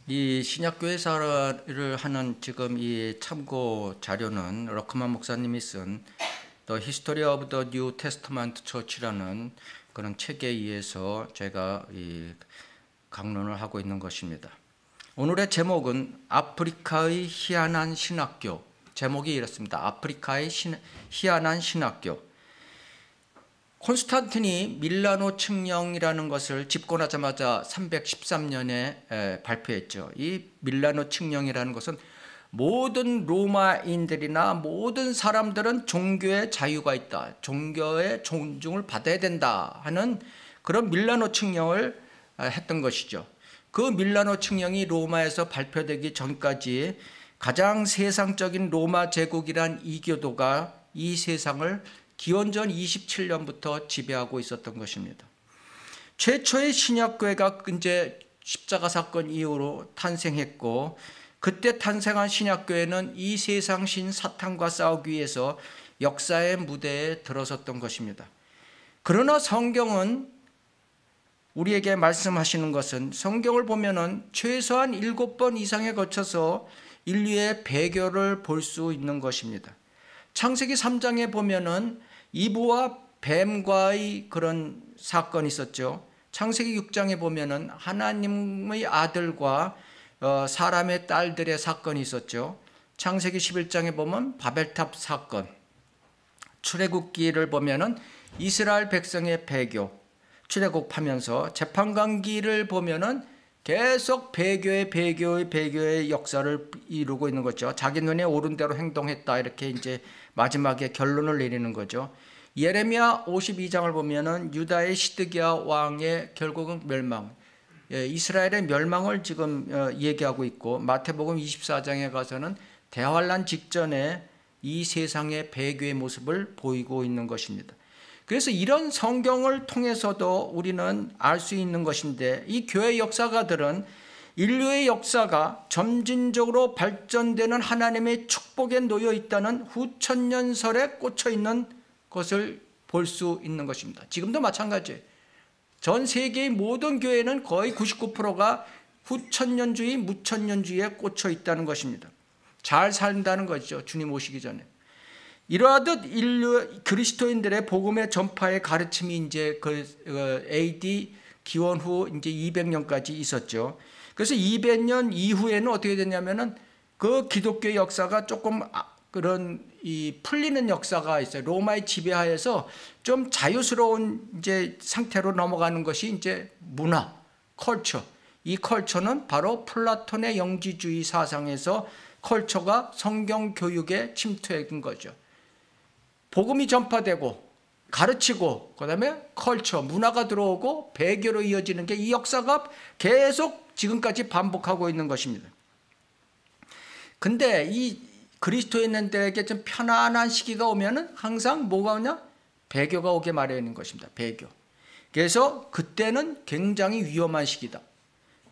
이 신약교회사를 하는 지금 이 참고 자료는 러크만 목사님이 쓴 The History of the New Testament Church라는 그런 책에 의해서 제가 이 강론을 하고 있는 것입니다. 오늘의 제목은 아프리카의 희한한 신학교. 제목이 이렇습니다. 아프리카의 희한한 신학교. 콘스탄틴이 밀라노 칙령이라는 것을 집권하자마자 313년에 발표했죠. 이 밀라노 칙령이라는 것은 모든 로마인들이나 모든 사람들은 종교의 자유가 있다, 종교의 존중을 받아야 된다 하는 그런 밀라노 칙령을 했던 것이죠. 그 밀라노 칙령이 로마에서 발표되기 전까지 가장 세상적인 로마 제국이란 이교도가 이 세상을 기원전 27년부터 지배하고 있었던 것입니다. 최초의 신약교회가 이제 십자가 사건 이후로 탄생했고, 그때 탄생한 신약교회는 이 세상 신 사탄과 싸우기 위해서 역사의 무대에 들어섰던 것입니다. 그러나 성경은 우리에게 말씀하시는 것은, 성경을 보면은 최소한 7번 이상에 거쳐서 인류의 배교를 볼 수 있는 것입니다. 창세기 3장에 보면은 이브와 뱀과의 그런 사건이 있었죠. 창세기 6장에 보면은 하나님의 아들과 사람의 딸들의 사건이 있었죠. 창세기 11장에 보면 바벨탑 사건, 출애굽기를 보면은 이스라엘 백성의 배교, 출애굽하면서 재판관기를 보면은 계속 배교의 역사를 이루고 있는 거죠. 자기 눈에 옳은 대로 행동했다, 이렇게 이제 마지막에 결론을 내리는 거죠. 예레미야 52장을 보면은 유다의 시드기야 왕의 결국은 멸망, 이스라엘의 멸망을 지금 얘기하고 있고, 마태복음 24장에 가서는 대환란 직전에 이 세상의 배교의 모습을 보이고 있는 것입니다. 그래서 이런 성경을 통해서도 우리는 알 수 있는 것인데, 이 교회 역사가들은 인류의 역사가 점진적으로 발전되는 하나님의 축복에 놓여 있다는 후천년설에 꽂혀 있는 것을 볼 수 있는 것입니다. 지금도 마찬가지예요. 전 세계의 모든 교회는 거의 99%가 후천년주의, 무천년주의에 꽂혀 있다는 것입니다. 잘 산다는 거죠, 주님 오시기 전에. 이러하듯 인류 그리스도인들의 복음의 전파의 가르침이 이제 AD 기원 후 이제 200년까지 있었죠. 그래서 200년 이후에는 어떻게 됐냐면은 그 기독교 역사가 조금 그런 풀리는 역사가 있어요. 로마의 지배하에서 좀 자유스러운 이제 상태로 넘어가는 것이 이제 문화, 컬처. 이 컬처는 바로 플라톤의 영지주의 사상에서 컬처가 성경 교육에 침투한 거죠. 복음이 전파되고 가르치고 그다음에 컬처, 문화가 들어오고 배교로 이어지는 게, 이 역사가 계속 지금까지 반복하고 있는 것입니다. 근데 이 그리스도인들에게 좀 편안한 시기가 오면은 항상 뭐가 오냐? 배교가 오게 마련인 것입니다. 배교. 그래서 그때는 굉장히 위험한 시기다,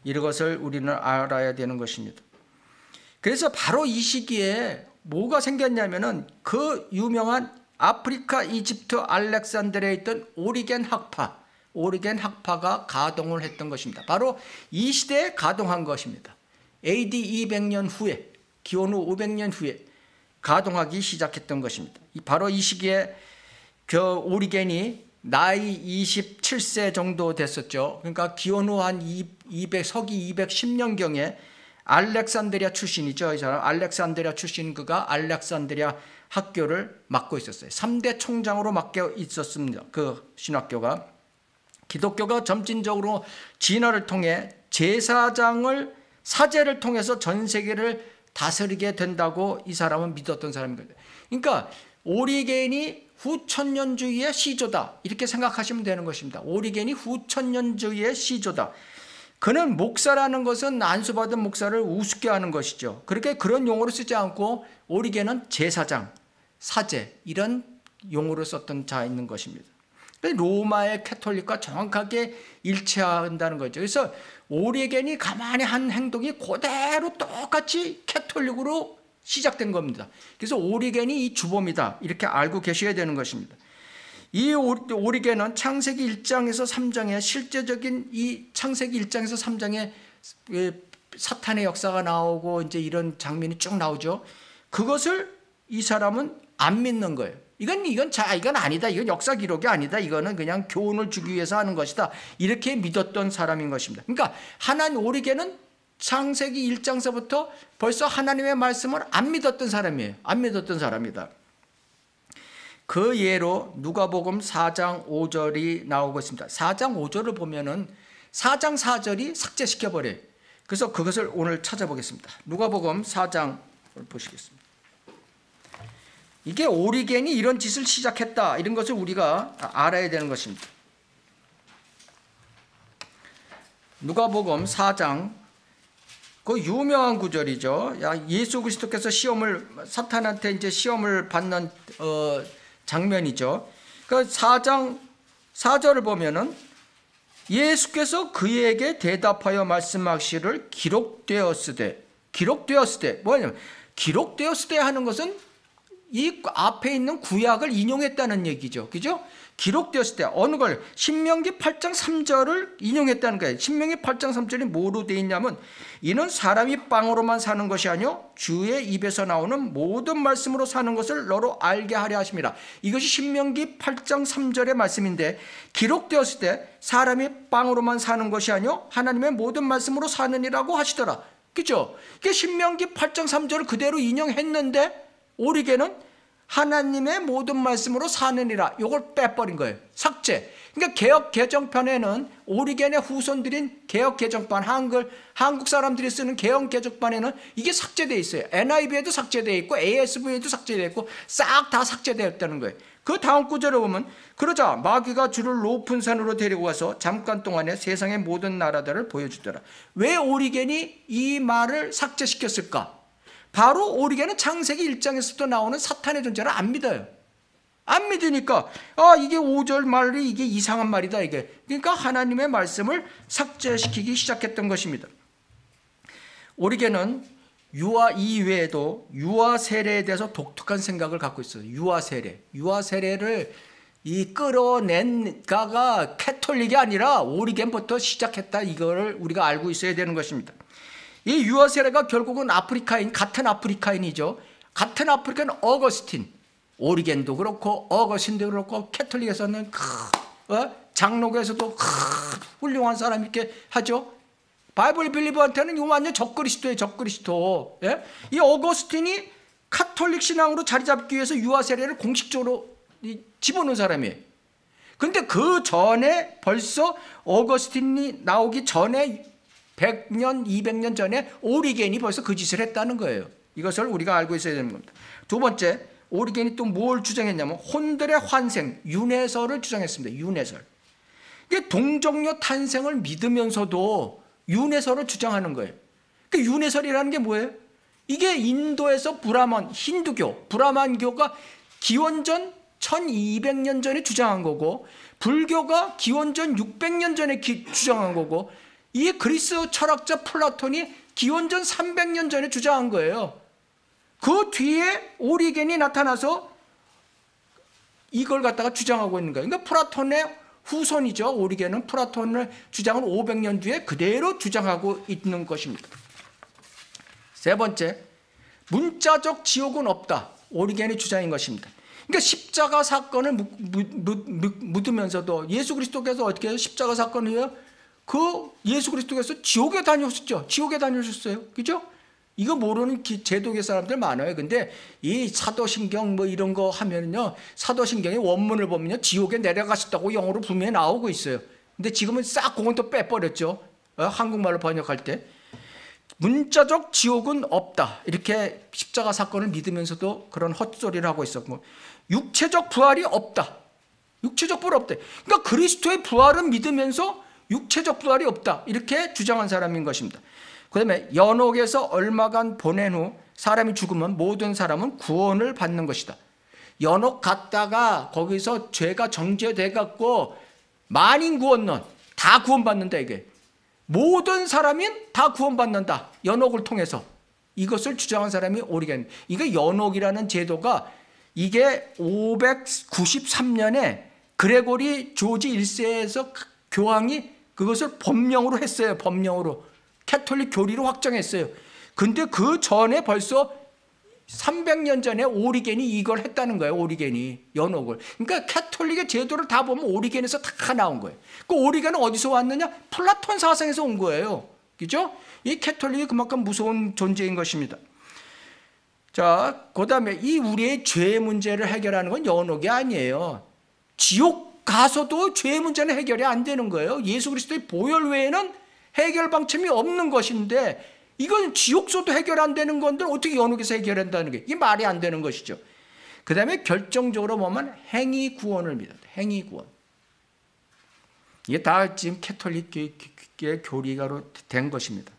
이런 것을 우리는 알아야 되는 것입니다. 그래서 바로 이 시기에 뭐가 생겼냐면은 그 유명한 아프리카 이집트 알렉산드리아에 있던 오리겐 학파가 가동을 했던 것입니다. 바로 이 시대에 가동한 것입니다. AD 200년 후에, 기원 후 500년 후에 가동하기 시작했던 것입니다. 바로 이 시기에 그 오리겐이 나이 27세 정도 됐었죠. 그러니까 기원 후 한 서기 210년경에 알렉산드리아 출신이죠. 이 사람 알렉산드리아 출신, 그가 알렉산드리아 학교를 맡고 있었어요. 3대 총장으로 맡겨 있었습니다. 그 신학교가. 기독교가 점진적으로 진화를 통해 사제를 통해서 전 세계를 다스리게 된다고 이 사람은 믿었던 사람입니다. 그러니까 오리겐이 후천년주의의 시조다, 이렇게 생각하시면 되는 것입니다. 오리겐이 후천년주의의 시조다. 그는 목사라는 것은 안수받은 목사를 우습게 하는 것이죠. 그렇게 그런 용어로 쓰지 않고 오리겐은 제사장, 사제, 이런 용어로 썼던 자 있는 것입니다. 로마의 캐톨릭과 정확하게 일치한다는 거죠. 그래서 오리겐이 가만히 한 행동이 그대로 똑같이 캐톨릭으로 시작된 겁니다. 그래서 오리겐이 이 주범이다, 이렇게 알고 계셔야 되는 것입니다. 이 오리겐은 창세기 1장에서 3장에 실제적인 이 창세기 1장에서 3장에 사탄의 역사가 나오고 이제 이런 장면이 쭉 나오죠. 그것을 이 사람은 안 믿는 거예요. 이건 아니다. 이건 역사 기록이 아니다. 이거는 그냥 교훈을 주기 위해서 하는 것이다. 이렇게 믿었던 사람인 것입니다. 그러니까 오리겐은 창세기 1장서부터 벌써 하나님의 말씀을 안 믿었던 사람이에요. 안 믿었던 사람이다. 그 예로 누가복음 4장 5절이 나오고 있습니다. 4장 5절을 보면은 4장 4절이 삭제시켜버려요. 그래서 그것을 오늘 찾아보겠습니다. 누가복음 4장을 보시겠습니다. 이게 오리겐이 이런 짓을 시작했다, 이런 것을 우리가 알아야 되는 것입니다. 누가복음 4장, 그 유명한 구절이죠. 예수 그리스도께서 사탄한테 이제 시험을 받는 장면이죠. 그 4장 4절을 보면은 예수께서 그에게 대답하여 말씀하시기를 기록되었으되 뭐냐면 기록되었으되 하는 것은 이 앞에 있는 구약을 인용했다는 얘기죠. 그죠? 기록되었을 때 어느 걸 신명기 8장 3절을 인용했다는 거예요. 신명기 8장 3절이 뭐로 되어 있냐면 이는 사람이 빵으로만 사는 것이 아니요 주의 입에서 나오는 모든 말씀으로 사는 것을 너로 알게 하려 하심이라. 이것이 신명기 8장 3절의 말씀인데 기록되었을 때 사람이 빵으로만 사는 것이 아니요 하나님의 모든 말씀으로 사느니라고 하시더라. 그죠? 이게 신명기 8장 3절을 그대로 인용했는데 오리겐은 하나님의 모든 말씀으로 사느니라, 이걸 빼버린 거예요. 삭제. 그러니까 개역 개정판에는 오리겐의 후손들인 개역 개정판, 한국 사람들이 쓰는 개역 개정판에는 이게 삭제되어 있어요. NIV에도 삭제되어 있고 ASV에도 삭제되어 있고 싹 다 삭제되었다는 거예요. 그 다음 구절에 보면 그러자 마귀가 주를 높은 산으로 데리고 가서 잠깐 동안에 세상의 모든 나라들을 보여주더라. 왜 오리겐이 이 말을 삭제시켰을까? 바로 오리겐은 창세기 1장에서도 나오는 사탄의 존재를 안 믿어요. 안 믿으니까 이게 5절 말이 이게 이상한 말이다 이게. 그러니까 하나님의 말씀을 삭제시키기 시작했던 것입니다. 오리겐은 유아 이외에도 유아 세례에 대해서 독특한 생각을 갖고 있어요. 유아 세례를 끌어낸 가가 캐톨릭이 아니라 오리겐부터 시작했다, 이거를 우리가 알고 있어야 되는 것입니다. 이 유아 세례가 결국은 같은 아프리카인이죠. 같은 아프리카는 어거스틴, 오리겐도 그렇고 어거스틴도 그렇고 캐톨릭에서는 장로교에서도 훌륭한 사람이 이렇게 하죠. 바이블 빌리버한테는 이거 완전 적그리스도예요, 적그리스도. 예? 이 어거스틴이 카톨릭 신앙으로 자리 잡기 위해서 유아 세례를 공식적으로 집어넣은 사람이에요. 그런데 그 전에 벌써 어거스틴이 나오기 전에 100년, 200년 전에 오리겐이 벌써 그 짓을 했다는 거예요. 이것을 우리가 알고 있어야 되는 겁니다. 두 번째, 오리겐이 또 뭘 주장했냐면 혼들의 환생, 윤회설을 주장했습니다. 윤회설. 이게 동정녀 탄생을 믿으면서도 윤회설을 주장하는 거예요. 그 윤회설이라는 게 뭐예요? 이게 인도에서 힌두교, 브라만교가 기원전 1200년 전에 주장한 거고, 불교가 기원전 600년 전에 주장한 거고, 이 그리스 철학자 플라톤이 기원전 300년 전에 주장한 거예요. 그 뒤에 오리겐이 나타나서 이걸 갖다가 주장하고 있는 거예요. 그러니까 플라톤의 후손이죠. 오리겐은 플라톤의 주장을 500년 뒤에 그대로 주장하고 있는 것입니다. 세 번째, 문자적 지옥은 없다. 오리겐의 주장인 것입니다. 그러니까 십자가 사건을 묻으면서도 예수 그리스도께서 어떻게 해서 십자가 사건이에요? 예수 그리스도께서 지옥에 다녀오셨죠. 지옥에 다녀오셨어요. 그죠? 이거 모르는 제독의 사람들 많아요. 근데 이 사도신경 이런 거 하면요, 사도신경의 원문을 보면요, 지옥에 내려가셨다고 영어로 분명히 나오고 있어요. 근데 지금은 싹 그건 또 빼버렸죠. 한국말로 번역할 때. 문자적 지옥은 없다. 이렇게 십자가 사건을 믿으면서도 그런 헛소리를 하고 있었고, 육체적 부활이 없다. 육체적 부활이 없다. 그러니까 그리스도의 부활은 믿으면서 육체적 부활이 없다, 이렇게 주장한 사람인 것입니다. 그 다음에 연옥에서 얼마간 보낸 후 사람이 죽으면 모든 사람은 구원을 받는 것이다. 연옥 갔다가 거기서 죄가 정죄돼 갖고 만인 구원론 다 구원받는다. 이게 모든 사람인 다 구원받는다, 연옥을 통해서. 이것을 주장한 사람이 오리겐. 이게 연옥이라는 제도가 이게 593년에 그레고리 조지 1세에서 교황이 그것을 법령으로 했어요. 법령으로. 캐톨릭 교리로 확정했어요. 근데 그 전에 벌써 300년 전에 오리겐이 이걸 했다는 거예요. 오리겐이 연옥을. 그러니까 캐톨릭의 제도를 다 보면 오리겐에서 다 나온 거예요. 그 오리겐은 어디서 왔느냐? 플라톤 사상에서 온 거예요. 그죠? 이 캐톨릭이 그만큼 무서운 존재인 것입니다. 자, 그 다음에 이 우리의 죄 문제를 해결하는 건 연옥이 아니에요. 지옥 가서도 죄 문제는 해결이 안 되는 거예요. 예수 그리스도의 보혈 외에는 해결 방침이 없는 것인데, 이건 지옥서도 해결 안 되는 건데 어떻게 연옥에서 해결한다는 게, 이게 말이 안 되는 것이죠. 그 다음에 결정적으로 보면 행위 구원을 믿어요. 행위 구원. 이게 다 지금 캐톨릭의 교리가로 된 것입니다.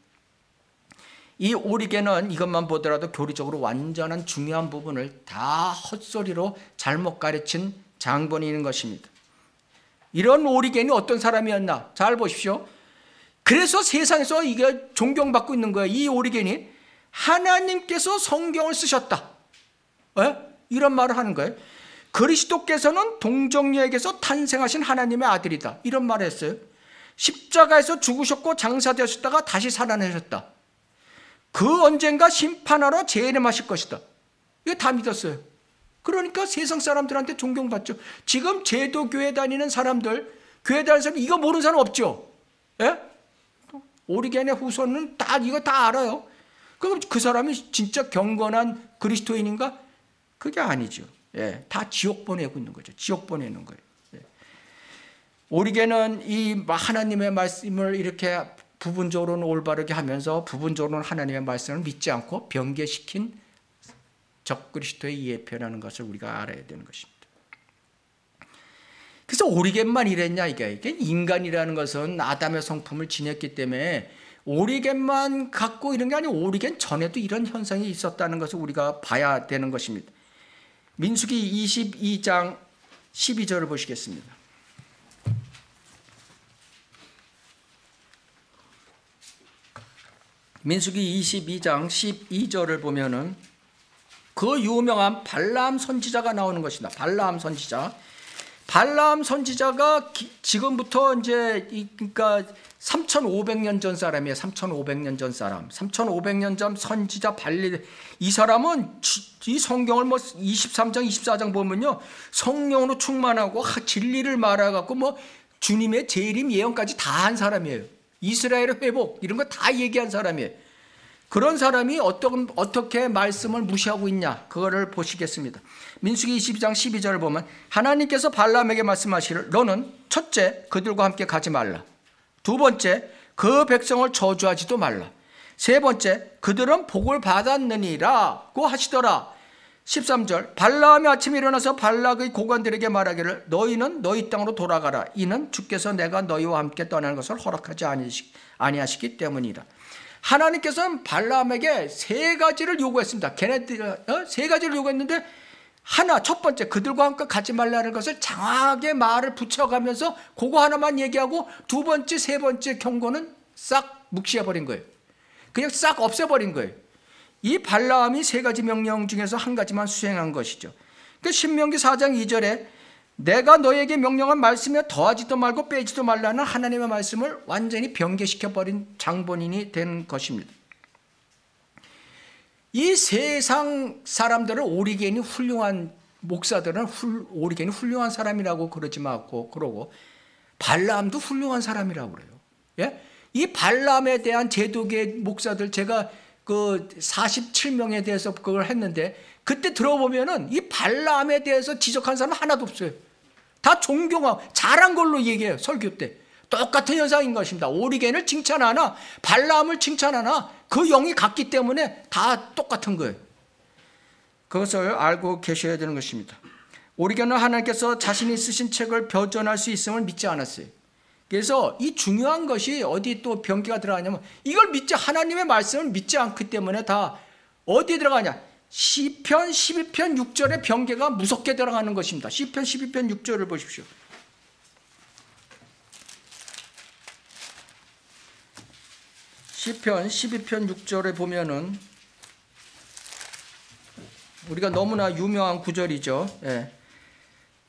이 오리겐은 이것만 보더라도 교리적으로 완전한 중요한 부분을 다 헛소리로 잘못 가르친 장본인인 것입니다. 이런 오리겐이 어떤 사람이었나? 잘 보십시오. 그래서 세상에서 이게 존경받고 있는 거예요. 이 오리겐이 하나님께서 성경을 쓰셨다. 왜? 이런 말을 하는 거예요. 그리스도께서는 동정녀에게서 탄생하신 하나님의 아들이다. 이런 말을 했어요. 십자가에서 죽으셨고 장사되셨다가 다시 살아나셨다. 그 언젠가 심판하러 재림하실 것이다. 이거 다 믿었어요. 그러니까 세상 사람들한테 존경받죠. 지금 제도교회 다니는 사람들, 교회 다니는 사람 이거 모르는 사람 없죠. 예? 오리겐의 후손은 이거 다 알아요. 그럼 그 사람이 진짜 경건한 그리스도인인가? 그게 아니죠. 예, 다 지옥 보내고 있는 거죠. 지옥 보내는 거예요. 예. 오리겐은 이 하나님의 말씀을 이렇게 부분적으로는 올바르게 하면서 부분적으로는 하나님의 말씀을 믿지 않고 변개시킨 적그리스도의 이해표라는 것을 우리가 알아야 되는 것입니다. 그래서 오리겐만 이랬냐 이게 인간이라는 것은 아담의 성품을 지녔기 때문에 오리겐만 갖고 이런 게 아니고 오리겐 전에도 이런 현상이 있었다는 것을 우리가 봐야 되는 것입니다. 민수기 22장 12절을 보시겠습니다. 민수기 22장 12절을 보면은 그 유명한 발라암 선지자가 나오는 것이다. 발라암 선지자가 지금부터 이제 그러니까 3,500년 전 사람이에요. 3,500년 전 사람. 3,500년 전 선지자 발리. 이 사람은 이 성경을 23장, 24장 보면요. 성령으로 충만하고 진리를 말해갖고 주님의 재림 예언까지 다 한 사람이에요. 이스라엘의 회복 이런 거 다 얘기한 사람이에요. 그런 사람이 어떻게 말씀을 무시하고 있냐 그거를 보시겠습니다. 민수기 22장 12절을 보면 하나님께서 발람에게 말씀하시기를 너는 첫째 그들과 함께 가지 말라. 두 번째 그 백성을 저주하지도 말라. 세 번째 그들은 복을 받았느니라고 하시더라. 13절 발람이 아침에 일어나서 발락의 고관들에게 말하기를 너희는 너희 땅으로 돌아가라. 이는 주께서 내가 너희와 함께 떠나는 것을 허락하지 아니하시기 때문이라. 하나님께서는 발람에게 세 가지를 요구했습니다. 세 가지를 요구했는데 첫 번째 그들과 함께 가지 말라는 것을 장하게 말을 붙여가면서 그거 하나만 얘기하고 두 번째 세 번째 경고는 싹 묵시해버린 거예요. 그냥 싹 없애버린 거예요. 이 발람이 세 가지 명령 중에서 한 가지만 수행한 것이죠. 그 신명기 4장 2절에 내가 너에게 명령한 말씀에 더하지도 말고 빼지도 말라는 하나님의 말씀을 완전히 변개시켜버린 장본인이 된 것입니다. 이 세상 사람들은 오리겐이 훌륭한 목사들은 오리겐이 훌륭한 사람이라고 그러지 않고 그러고 발람도 훌륭한 사람이라고 그래요. 예? 이 발람에 대한 제도계 목사들 제가 그 47명에 대해서 그걸 했는데 그때 들어보면은 이 발람에 대해서 지적한 사람은 하나도 없어요. 다 존경하고 잘한 걸로 얘기해요. 설교 때. 똑같은 현상인 것입니다. 오리겐을 칭찬하나 발람을 칭찬하나 그 영이 같기 때문에 다 똑같은 거예요. 그것을 알고 계셔야 되는 것입니다. 오리겐은 하나님께서 자신이 쓰신 책을 변전할 수 있음을 믿지 않았어요. 그래서 이 중요한 것이 어디 또 변기가 들어가냐면 이걸 믿지 하나님의 말씀을 믿지 않기 때문에 다 어디에 들어가냐 시편 12편 6절의 변개가 무섭게 들어가는 것입니다. 시편 12편 6절을 보십시오. 시편 12편 6절에 보면은 우리가 너무나 유명한 구절이죠. 예.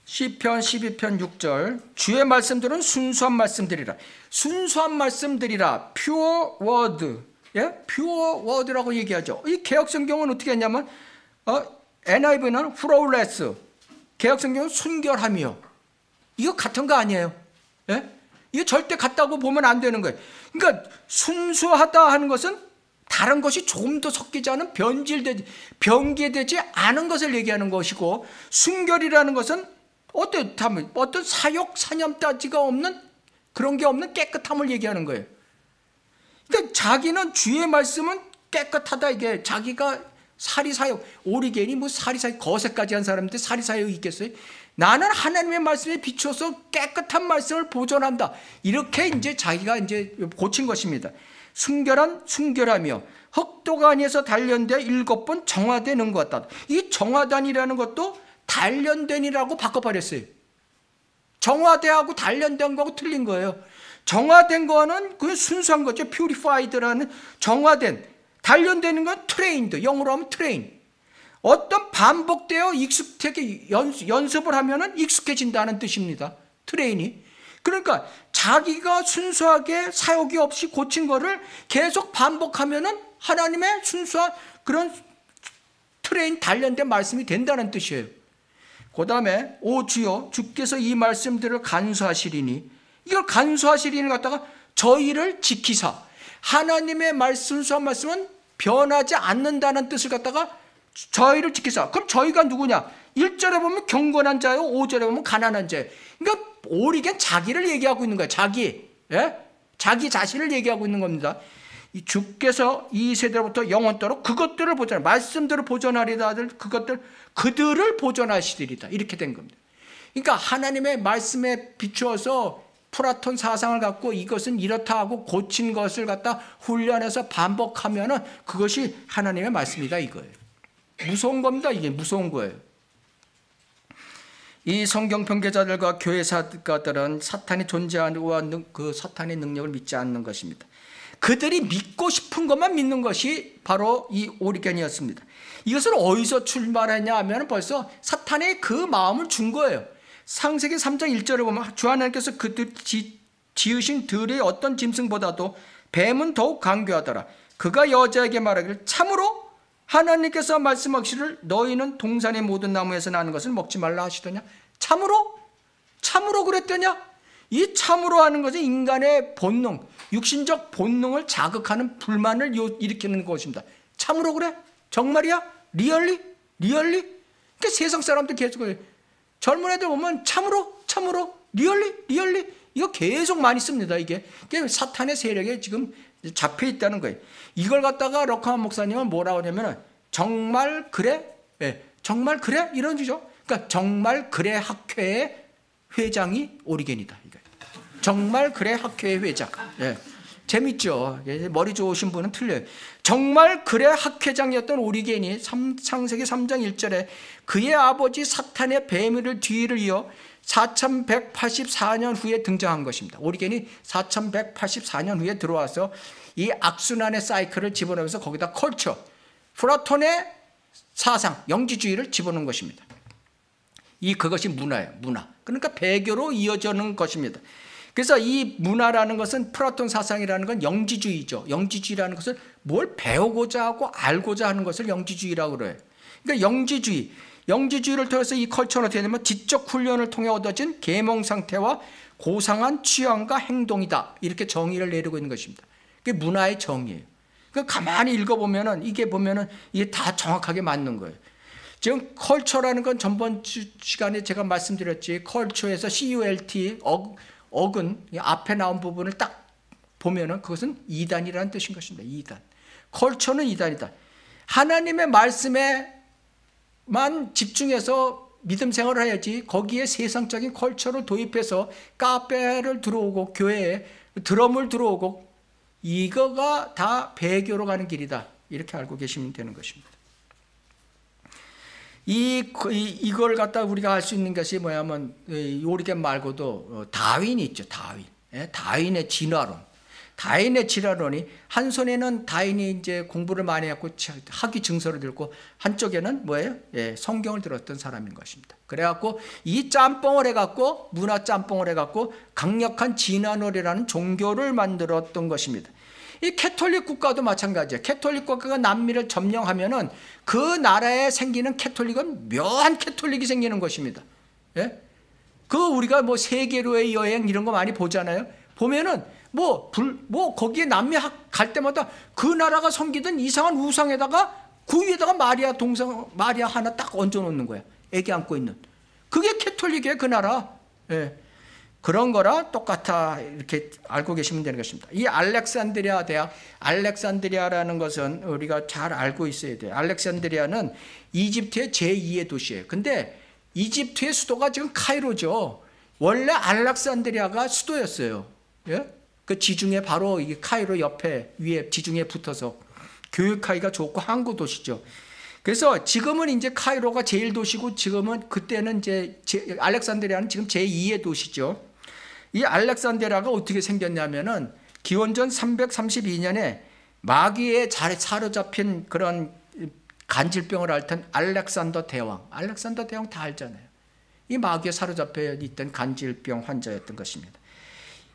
시편 12편 6절 주의 말씀들은 순수한 말씀들이라. 순수한 말씀들이라. pure word. 예? pure word라고 얘기하죠. 이 개역성경은 어떻게 했냐면 NIV는 flawless. 개역성경은 순결하며. 이거 같은 거 아니에요. 예? 이거 절대 같다고 보면 안 되는 거예요. 그러니까 순수하다 하는 것은 다른 것이 조금 더 섞이지 않은 변개되지 않은 것을 얘기하는 것이고, 순결이라는 것은 어떤 사욕, 사념 따지가 없는 그런 게 없는 깨끗함을 얘기하는 거예요. 그러니까 자기는 주의 말씀은 깨끗하다. 이게 자기가 사리사욕, 오리겐이 뭐 사리사욕, 거세까지 한 사람인데 사리사욕이 있겠어요? 나는 하나님의 말씀에 비춰서 깨끗한 말씀을 보존한다. 이렇게 이제 자기가 이제 고친 것입니다. 순결하며 흑도가 아니어서 단련되어 7번 정화되는 것 같다. 이 정화단이라는 것도 단련된이라고 바꿔버렸어요. 정화대하고 단련된 거하고 틀린 거예요. 정화된 거는 그 순수한 거죠. purified라는 정화된. 단련되는 건 trained, 영어로 하면 train. 어떤 반복되어 익숙하게 연습을 하면은 익숙해진다는 뜻입니다. 트레인이. 그러니까 자기가 순수하게 사욕이 없이 고친 거를 계속 반복하면은 하나님의 순수한 그런 트레인 단련된 말씀이 된다는 뜻이에요. 그 다음에 오 주여 주께서 이 말씀들을 간수하시리니, 이걸 간수하시리니 갖다가 저희를 지키사. 하나님의 순수한 말씀은 변하지 않는다는 뜻을 갖다가 저희를 지키사. 그럼 저희가 누구냐? 1절에 보면 경건한 자요, 5절에 보면 가난한 자요. 그러니까 오리겐 자기를 얘기하고 있는 거예요. 자기. 예? 자기 자신을 얘기하고 있는 겁니다. 이 주께서 이 세대로부터 영원토록 그것들을 보존, 말씀들을 보존하리다. 그들을 보존하시리다. 이렇게 된 겁니다. 그러니까 하나님의 말씀에 비추어서 플라톤 사상을 갖고 이것은 이렇다 하고 고친 것을 갖다 훈련해서 반복하면은 그것이 하나님의 말씀이다 이거예요. 무서운 겁니다. 이게 무서운 거예요. 이 성경 변개자들과 교회 사가들은 사탄이 존재하고 그 사탄의 능력을 믿지 않는 것입니다. 그들이 믿고 싶은 것만 믿는 것이 바로 이 오리겐이었습니다. 이것을 어디서 출발했냐 하면 벌써 사탄의 그 마음을 준 거예요. 창세기 3장 1절에 보면 주 하나님께서 그들 지으신 들의 어떤 짐승보다도 뱀은 더욱 강교하더라. 그가 여자에게 말하기를 참으로 하나님께서 말씀하시기를 너희는 동산의 모든 나무에서 나는 것을 먹지 말라 하시더냐. 참으로 그랬더냐. 이 참으로 하는 것은 인간의 본능, 육신적 본능을 자극하는 불만을 일으키는 것입니다. 참으로 그래? 정말이야? 리얼리? 그러니까 세상 사람들 계속 그래. 젊은 애들 보면 참으로? 리얼리? 이거 계속 많이 씁니다. 이게 사탄의 세력에 지금 잡혀 있다는 거예요. 이걸 갖다가 럭하만 목사님은 뭐라고 하냐면 정말 그래? 네, 정말 그래? 이런 주죠. 그러니까 정말 그래 학회의 회장이 오리겐이다. 이거. 정말 그래 학회의 회장. 네. 재밌죠. 머리 좋으신 분은 틀려요. 정말 그래 학회장이었던 오리겐이 창세기 3장 1절에 그의 아버지 사탄의 뱀을 뒤를 이어 4184년 후에 등장한 것입니다. 오리겐이 4184년 후에 들어와서 이 악순환의 사이클을 집어넣으면서 거기다 컬처, 플라톤의 사상, 영지주의를 집어넣은 것입니다. 그것이 문화예요. 문화. 그러니까 배교로 이어지는 것입니다. 그래서 이 문화라는 것은 플라톤 사상이라는 건 영지주의죠. 영지주의라는 것을 뭘 배우고자 하고 알고자 하는 것을 영지주의라고 그래요. 그러니까 영지주의를 통해서 이 컬처는 어떻게 되냐면 지적 훈련을 통해 얻어진 계몽 상태와 고상한 취향과 행동이다. 이렇게 정의를 내리고 있는 것입니다. 그게 문화의 정의예요. 그러니까 가만히 읽어보면은 이게 다 정확하게 맞는 거예요. 지금 컬처라는 건 전번 시간에 제가 말씀드렸지. 컬처에서 CULT 억은 앞에 나온 부분을 딱 보면은 그것은 이단이라는 뜻인 것입니다. 이단. 컬처는 이단이다. 하나님의 말씀에만 집중해서 믿음 생활을 해야지 거기에 세상적인 컬처를 도입해서 카페를 들어오고 교회에 드럼을 들어오고 이거가 다 배교로 가는 길이다. 이렇게 알고 계시면 되는 것입니다. 이걸 갖다 우리가 알 수 있는 것이 뭐냐면 오리겐 말고도 다윈이 있죠. 다윈의 진화론. 다인의 질환원이 한 손에는 다인이 이제 공부를 많이 했고 학위 증서를 들고 한쪽에는 뭐예요? 예, 성경을 들었던 사람인 것입니다. 그래갖고 이 짬뽕을 해갖고 문화 짬뽕을 해갖고 강력한 진화론이라는 종교를 만들었던 것입니다. 이 캐톨릭 국가도 마찬가지예요. 캐톨릭 국가가 남미를 점령하면은 그 나라에 생기는 캐톨릭은 묘한 캐톨릭이 생기는 것입니다. 예? 그 우리가 뭐 세계로의 여행 이런 거 많이 보잖아요. 보면은 뭐 거기에 남미 갈 때마다 그 나라가 섬기던 이상한 우상에다가 그 위에다가 마리아 하나 딱 얹어 놓는 거야. 애기 안고 있는. 그게 캐톨릭이에요, 그 나라. 예. 그런 거랑 똑같아 이렇게 알고 계시면 되는 것입니다. 이 알렉산드리아 대학, 알렉산드리아라는 것은 우리가 잘 알고 있어야 돼요. 알렉산드리아는 이집트의 제2의 도시예요. 근데 이집트의 수도가 지금 카이로죠. 원래 알렉산드리아가 수도였어요. 예? 그 지중해 바로 이 카이로 옆에 위에 지중해 붙어서 교육하기가 좋고 항구 도시죠. 그래서 지금은 이제 카이로가 제일 도시고 지금은 그때는 이제 알렉산드리아는 지금 제2의 도시죠. 이 알렉산드리아가 어떻게 생겼냐면은 기원전 332년에 마귀에 잘 사로잡힌 그런 간질병을 앓던 알렉산더 대왕 다 알잖아요. 이 마귀에 사로잡혀 있던 간질병 환자였던 것입니다.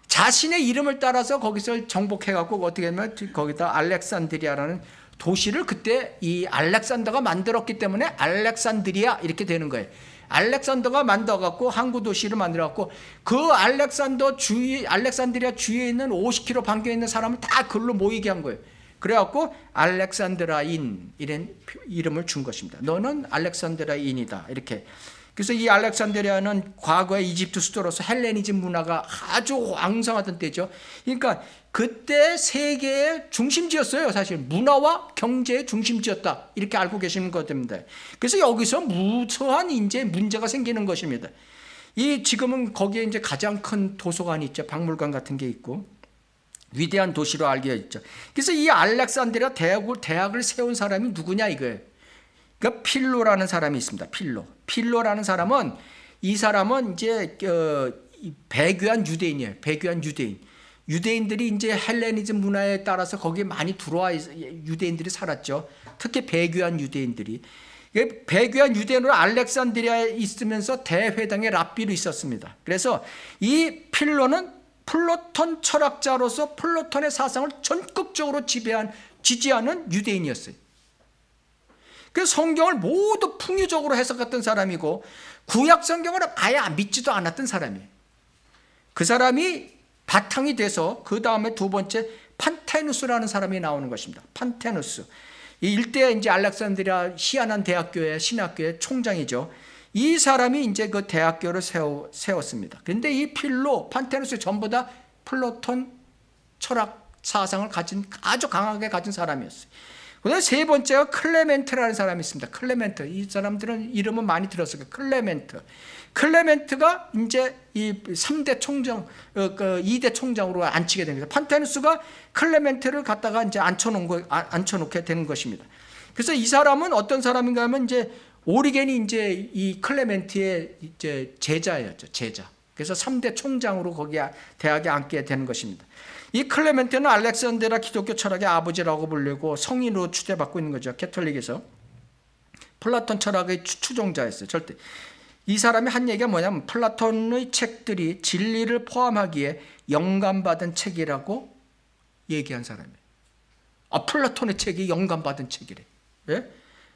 자신의 이름을 따라서 거기서 정복해갖고 어떻게 하면 거기다 알렉산드리아라는 도시를 그때 이 알렉산더가 만들었기 때문에 알렉산드리아 이렇게 되는 거예요. 알렉산더가 만들어갖고 항구 도시를 만들어갖고 그 알렉산드리아 주위에 있는 50km 반경에 있는 사람을 다 그걸로 모이게 한 거예요. 그래갖고 알렉산드라인 이런 이름을 준 것입니다. 너는 알렉산드라인이다 이렇게. 그래서 이 알렉산드리아는 과거의 이집트 수도로서 헬레니즘 문화가 아주 왕성하던 때죠. 그러니까 그때 세계의 중심지였어요. 사실 문화와 경제의 중심지였다 이렇게 알고 계시는 것입니다. 그래서 여기서 무수한 이제 문제가 생기는 것입니다. 이 지금은 거기에 이제 가장 큰 도서관이 있죠. 박물관 같은 게 있고 위대한 도시로 알게 있죠. 그래서 이 알렉산드리아 대학을 세운 사람이 누구냐 이거예요. 그러니까 필로라는 사람이 있습니다. 필로라는 사람은 이 사람은 이제 배교한 유대인이에요. 배교한 유대인. 유대인들이 이제 헬레니즘 문화에 따라서 거기에 많이 들어와 유대인들이 살았죠. 특히 배교한 유대인들이. 배교한 유대인으로 알렉산드리아에 있으면서 대회당의 랍비로 있었습니다. 그래서 이 필로는 플라톤 철학자로서 플라톤의 사상을 전극적으로 지지하는 유대인이었어요. 그래서 성경을 모두 풍요적으로 해석했던 사람이고 구약 성경을 아예 믿지도 않았던 사람이에요. 그 사람이 바탕이 돼서 그 다음에 두 번째 판테누스라는 사람이 나오는 것입니다. 판테누스. 이 일대 이제 알렉산드리아 희한한 대학교의 신학교의 총장이죠. 이 사람이 이제 그 대학교를 세웠습니다. 그런데 이 필로, 판테누스 전부 다 플라톤 철학 사상을 아주 강하게 가진 사람이었어요. 그다음에 세 번째가 클레멘트라는 사람이 있습니다. 클레멘트. 이 사람들은 이름은 많이 들었어요. 클레멘트가 이제 이 3대 총장, 2대 총장으로 앉히게 됩니다. 판테누스가 클레멘트를 갖다가 이제 앉혀놓게 되는 것입니다. 그래서 이 사람은 어떤 사람인가 하면 이제 오리겐이 이제 이 클레멘트의 이제 제자였죠. 제자. 그래서 3대 총장으로 거기 대학에 앉게 되는 것입니다. 이 클레멘트는 알렉산드리아 기독교 철학의 아버지라고 불리고 성인으로 추대받고 있는 거죠. 캐톨릭에서. 플라톤 철학의 추종자였어요. 절대. 이 사람이 한 얘기가 뭐냐면 플라톤의 책들이 진리를 포함하기에 영감받은 책이라고 얘기한 사람이에요. 플라톤의 책이 영감받은 책이래. 예?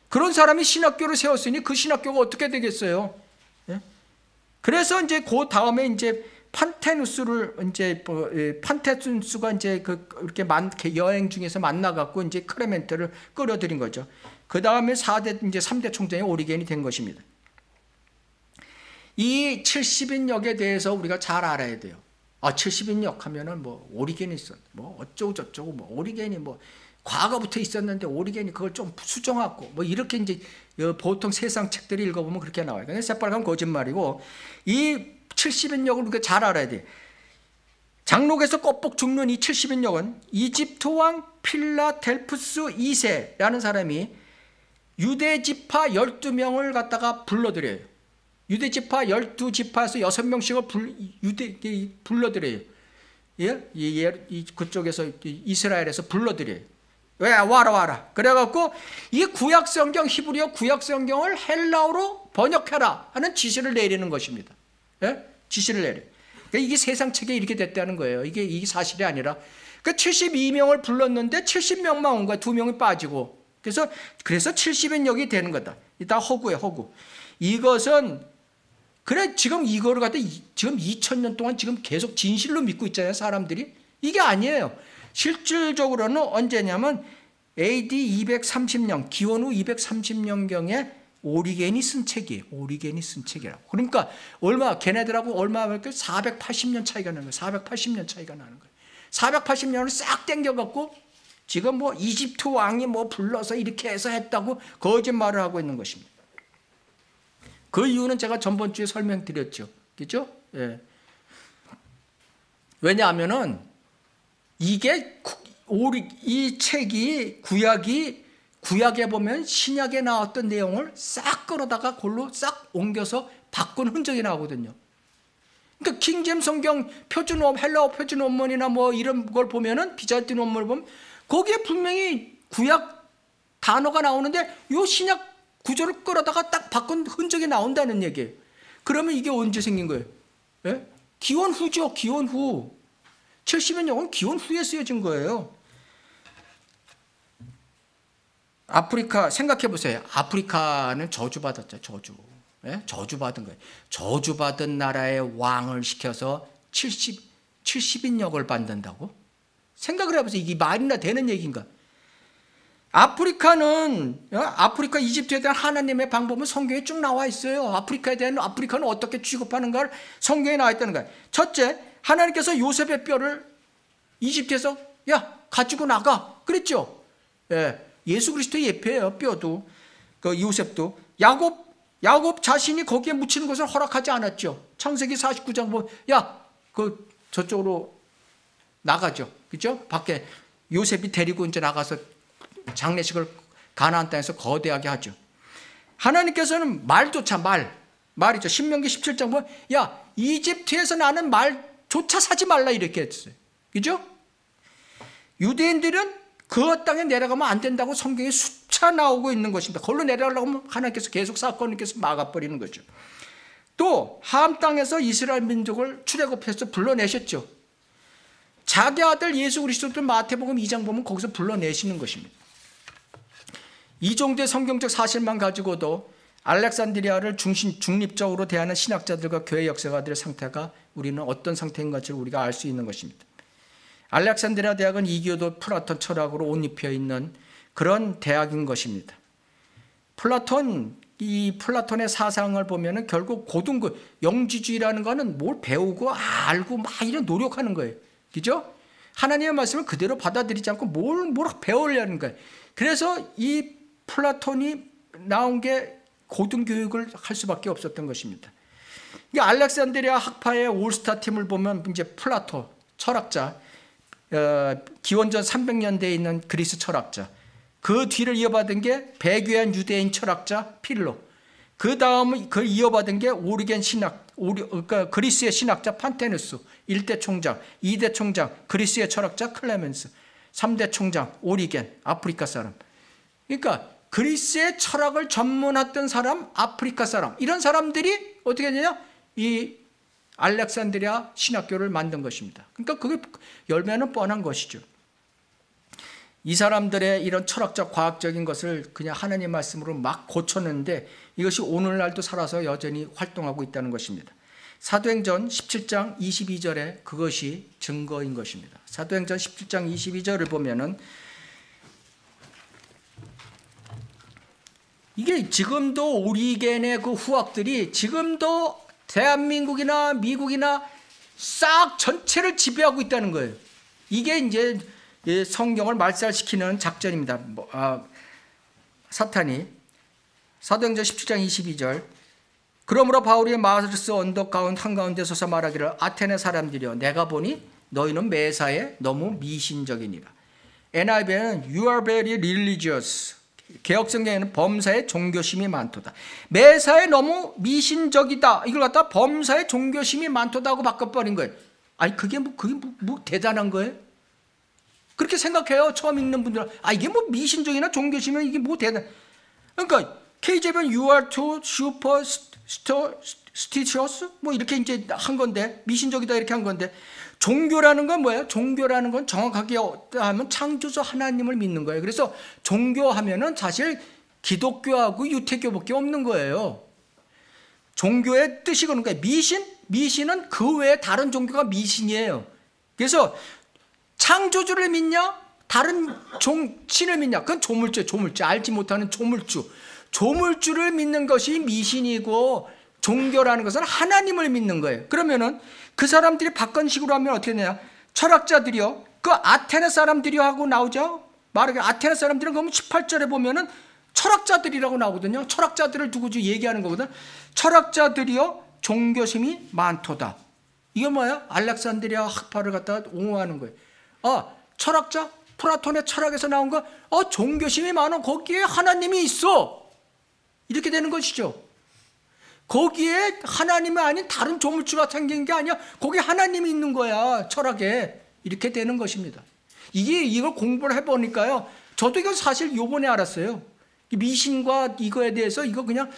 그런 사람이 신학교를 세웠으니 그 신학교가 어떻게 되겠어요? 예? 그래서 이제 그 다음에 이제 판테누스가 이제 이렇게 여행 중에서 만나갖고 이제 클레멘트를 끌어들인 거죠. 그 다음에 3대 총장이 오리겐이 된 것입니다. 이 70인역에 대해서 우리가 잘 알아야 돼요. 70인역 하면은 뭐 오리겐이 있었, 뭐 어쩌고 저쩌고, 뭐 오리겐이 뭐 과거부터 있었는데 오리겐이 그걸 좀 수정하고 뭐 이렇게 이제 보통 세상 책들이 읽어보면 그렇게 나와요. 근데 새빨간 거짓말이고 이 70인역을 우리가 잘 알아야 돼. 장록에서 껍복 죽는 이 70인역은 이집트 왕 필라델푸스 2세라는 사람이 유대 지파 12명을 갖다가 불러들여요. 유대 지파 12지파에서 6명씩을 불러들여요. 그쪽에서 이스라엘에서 불러들여요. 왜? 와라. 그래갖고 이 구약성경, 히브리어 구약성경을 헬라어로 번역해라 하는 지시를 내리는 것입니다. 지시를 내려. 그러니까 이게 세상 책에 이렇게 됐다는 거예요. 이게 사실이 아니라. 그 72명을 불렀는데 70명만 온 거야. 2명이 빠지고. 그래서 70인 여기 되는 거다. 이따 허구예요, 허구. 이것은 그래 지금 이거를 갖다 지금 2000년 동안 지금 계속 진실로 믿고 있잖아요, 사람들이. 이게 아니에요. 실질적으로는 언제냐면 AD 230년, 기원 후 230년경에 오리겐이 쓴 책이에요. 오리겐이 쓴 책이라고. 그러니까 걔네들하고 얼마 480년 차이가 나는 거예요. 480년 차이가 나는 거예요. 480년을 싹 땡겨갖고 지금 뭐 이집트 왕이 뭐 불러서 이렇게 해서 했다고 거짓말을 하고 있는 것입니다. 그 이유는 제가 전번주에 설명드렸죠. 그렇죠? 예. 왜냐하면은 이게 이 책이 구약에 보면 신약에 나왔던 내용을 싹 끌어다가 골로 싹 옮겨서 바꾼 흔적이 나오거든요. 그러니까 킹제임 성경 표준 헬라어 표준 원문이나 뭐 이런 걸 보면은 비잔틴 원문을 보면 거기에 분명히 구약 단어가 나오는데 요 신약 구조를 끌어다가 딱 바꾼 흔적이 나온다는 얘기예요. 그러면 이게 언제 생긴 거예요? 예? 기원 후죠. 기원 후. 70년 영은 기원 후에 쓰여진 거예요. 아프리카 생각해 보세요. 아프리카는 저주받았죠. 저주받은 거예요. 저주받은 나라의 왕을 시켜서 70인 역을 받는다고? 생각을 해보세요. 이게 말이나 되는 얘기인가? 아프리카 이집트에 대한 하나님의 방법은 성경에 쭉 나와 있어요. 아프리카는 어떻게 취급하는가를 성경에 나와 있다는 거예요. 첫째, 하나님께서 요셉의 뼈를 이집트에서 가지고 나가 그랬죠. 예수 그리스도의 예표예요. 뼈도 그 요셉도 야곱 자신이 거기에 묻히는 것을 허락하지 않았죠. 창세기 49장 보면 저쪽으로 나가죠. 그죠? 밖에 요셉이 데리고 이제 나가서 장례식을 가나안 땅에서 거대하게 하죠. 하나님께서는 말조차 말이죠. 신명기 17장 보면 이집트에서 나는 말조차 사지 말라 이렇게 했어요. 그죠? 유대인들은 그 땅에 내려가면 안 된다고 성경에 수차 나오고 있는 것입니다. 거기로 내려가려고 하면 하나님께서 계속 사건을 계속 막아버리는 거죠. 또 함 땅에서 이스라엘 민족을 출애굽해서 불러내셨죠. 자기 아들 예수 그리스도를 마태복음 2장 보면 거기서 불러내시는 것입니다. 이 정도의 성경적 사실만 가지고도 알렉산드리아를 중립적으로 대하는 신학자들과 교회 역사가들의 상태가 우리는 어떤 상태인가를 우리가 알 수 있는 것입니다. 알렉산드리아 대학은 이교도 플라톤 철학으로 옷 입혀 있는 그런 대학인 것입니다. 플라톤의 사상을 보면은 결국 영지주의라는 거는 뭘 배우고 알고 막 이런 노력하는 거예요. 그죠? 하나님의 말씀을 그대로 받아들이지 않고 뭘 배우려는 거예요. 그래서 이 플라톤이 나온 게 고등교육을 할 수밖에 없었던 것입니다. 알렉산드리아 학파의 올스타 팀을 보면 이제 플라토 철학자, 기원전 300년대에 있는 그리스 철학자, 그 뒤를 이어받은 게 배교한 유대인 철학자 필로, 그 다음에 그걸 이어받은 게 오리겐 그러니까 그리스의 신학자 판테누스, 1대 총장, 2대 총장, 그리스의 철학자 클레멘스, 3대 총장 오리겐, 아프리카 사람. 그러니까 그리스의 철학을 전문했던 사람, 아프리카 사람, 이런 사람들이 어떻게 되냐? 이 알렉산드리아 신학교를 만든 것입니다. 그러니까 그게 열매는 뻔한 것이죠. 이 사람들의 이런 철학적 과학적인 것을 그냥 하나님 말씀으로 막 고쳤는데 이것이 오늘날도 살아서 여전히 활동하고 있다는 것입니다. 사도행전 17장 22절에 그것이 증거인 것입니다. 사도행전 17장 22절을 보면은 이게 지금도 오리겐의 그 후학들이 지금도 대한민국이나 미국이나 싹 전체를 지배하고 있다는 거예요. 이게 이제 성경을 말살시키는 작전입니다. 사탄이. 사도행전 17장 22절. 그러므로 바울이 마르스 언덕 한가운데 서서 말하기를 아테네 사람들이여 내가 보니 너희는 매사에 너무 미신적이니라. NIV에는 You are very religious. 개혁성경에는 범사에 종교심이 많도다. 매사에 너무 미신적이다. 이걸 갖다 범사에 종교심이 많도다 하고 바꿔버린 거예요. 아니 그게 뭐 대단한 거예요? 그렇게 생각해요. 처음 읽는 분들은. 이게 뭐 미신적이나 종교시면 이게 뭐 대단. 그러니까 KJ는 you are too superstitious 뭐 이렇게 이제 한 건데, 미신적이다 이렇게 한 건데, 종교라는 건 뭐예요? 종교라는 건 정확하게 하면 창조주 하나님을 믿는 거예요. 그래서 종교하면은 사실 기독교하고 유태교밖에 없는 거예요. 종교의 뜻이 그런 거예요. 미신은 그 외에 다른 종교가 미신이에요. 그래서 창조주를 믿냐? 다른 신을 믿냐? 그건 조물주, 알지 못하는 조물주를 믿는 것이 미신이고, 종교라는 것은 하나님을 믿는 거예요. 그러면은 그 사람들이 바꾼식으로 하면 어떻게 되냐? 철학자들이요, 그 아테네 사람들이 하고 나오죠. 말하기 아테네 사람들은 그러면 18절에 보면은 철학자들이라고 나오거든요. 철학자들을 두고 얘기하는 거거든. 철학자들이요, 종교심이 많도다. 이게 뭐야? 알렉산드리아 학파를 갖다가 옹호하는 거예요. 철학자? 플라톤의 철학에서 나온 거, 종교심이 많아. 거기에 하나님이 있어. 이렇게 되는 것이죠. 거기에 하나님이 아닌 다른 조물주가 생긴 게 아니야. 거기에 하나님이 있는 거야. 철학에. 이렇게 되는 것입니다. 이걸 공부를 해보니까요, 저도 이거 사실 요번에 알았어요. 미신과 이거에 대해서 이거 그냥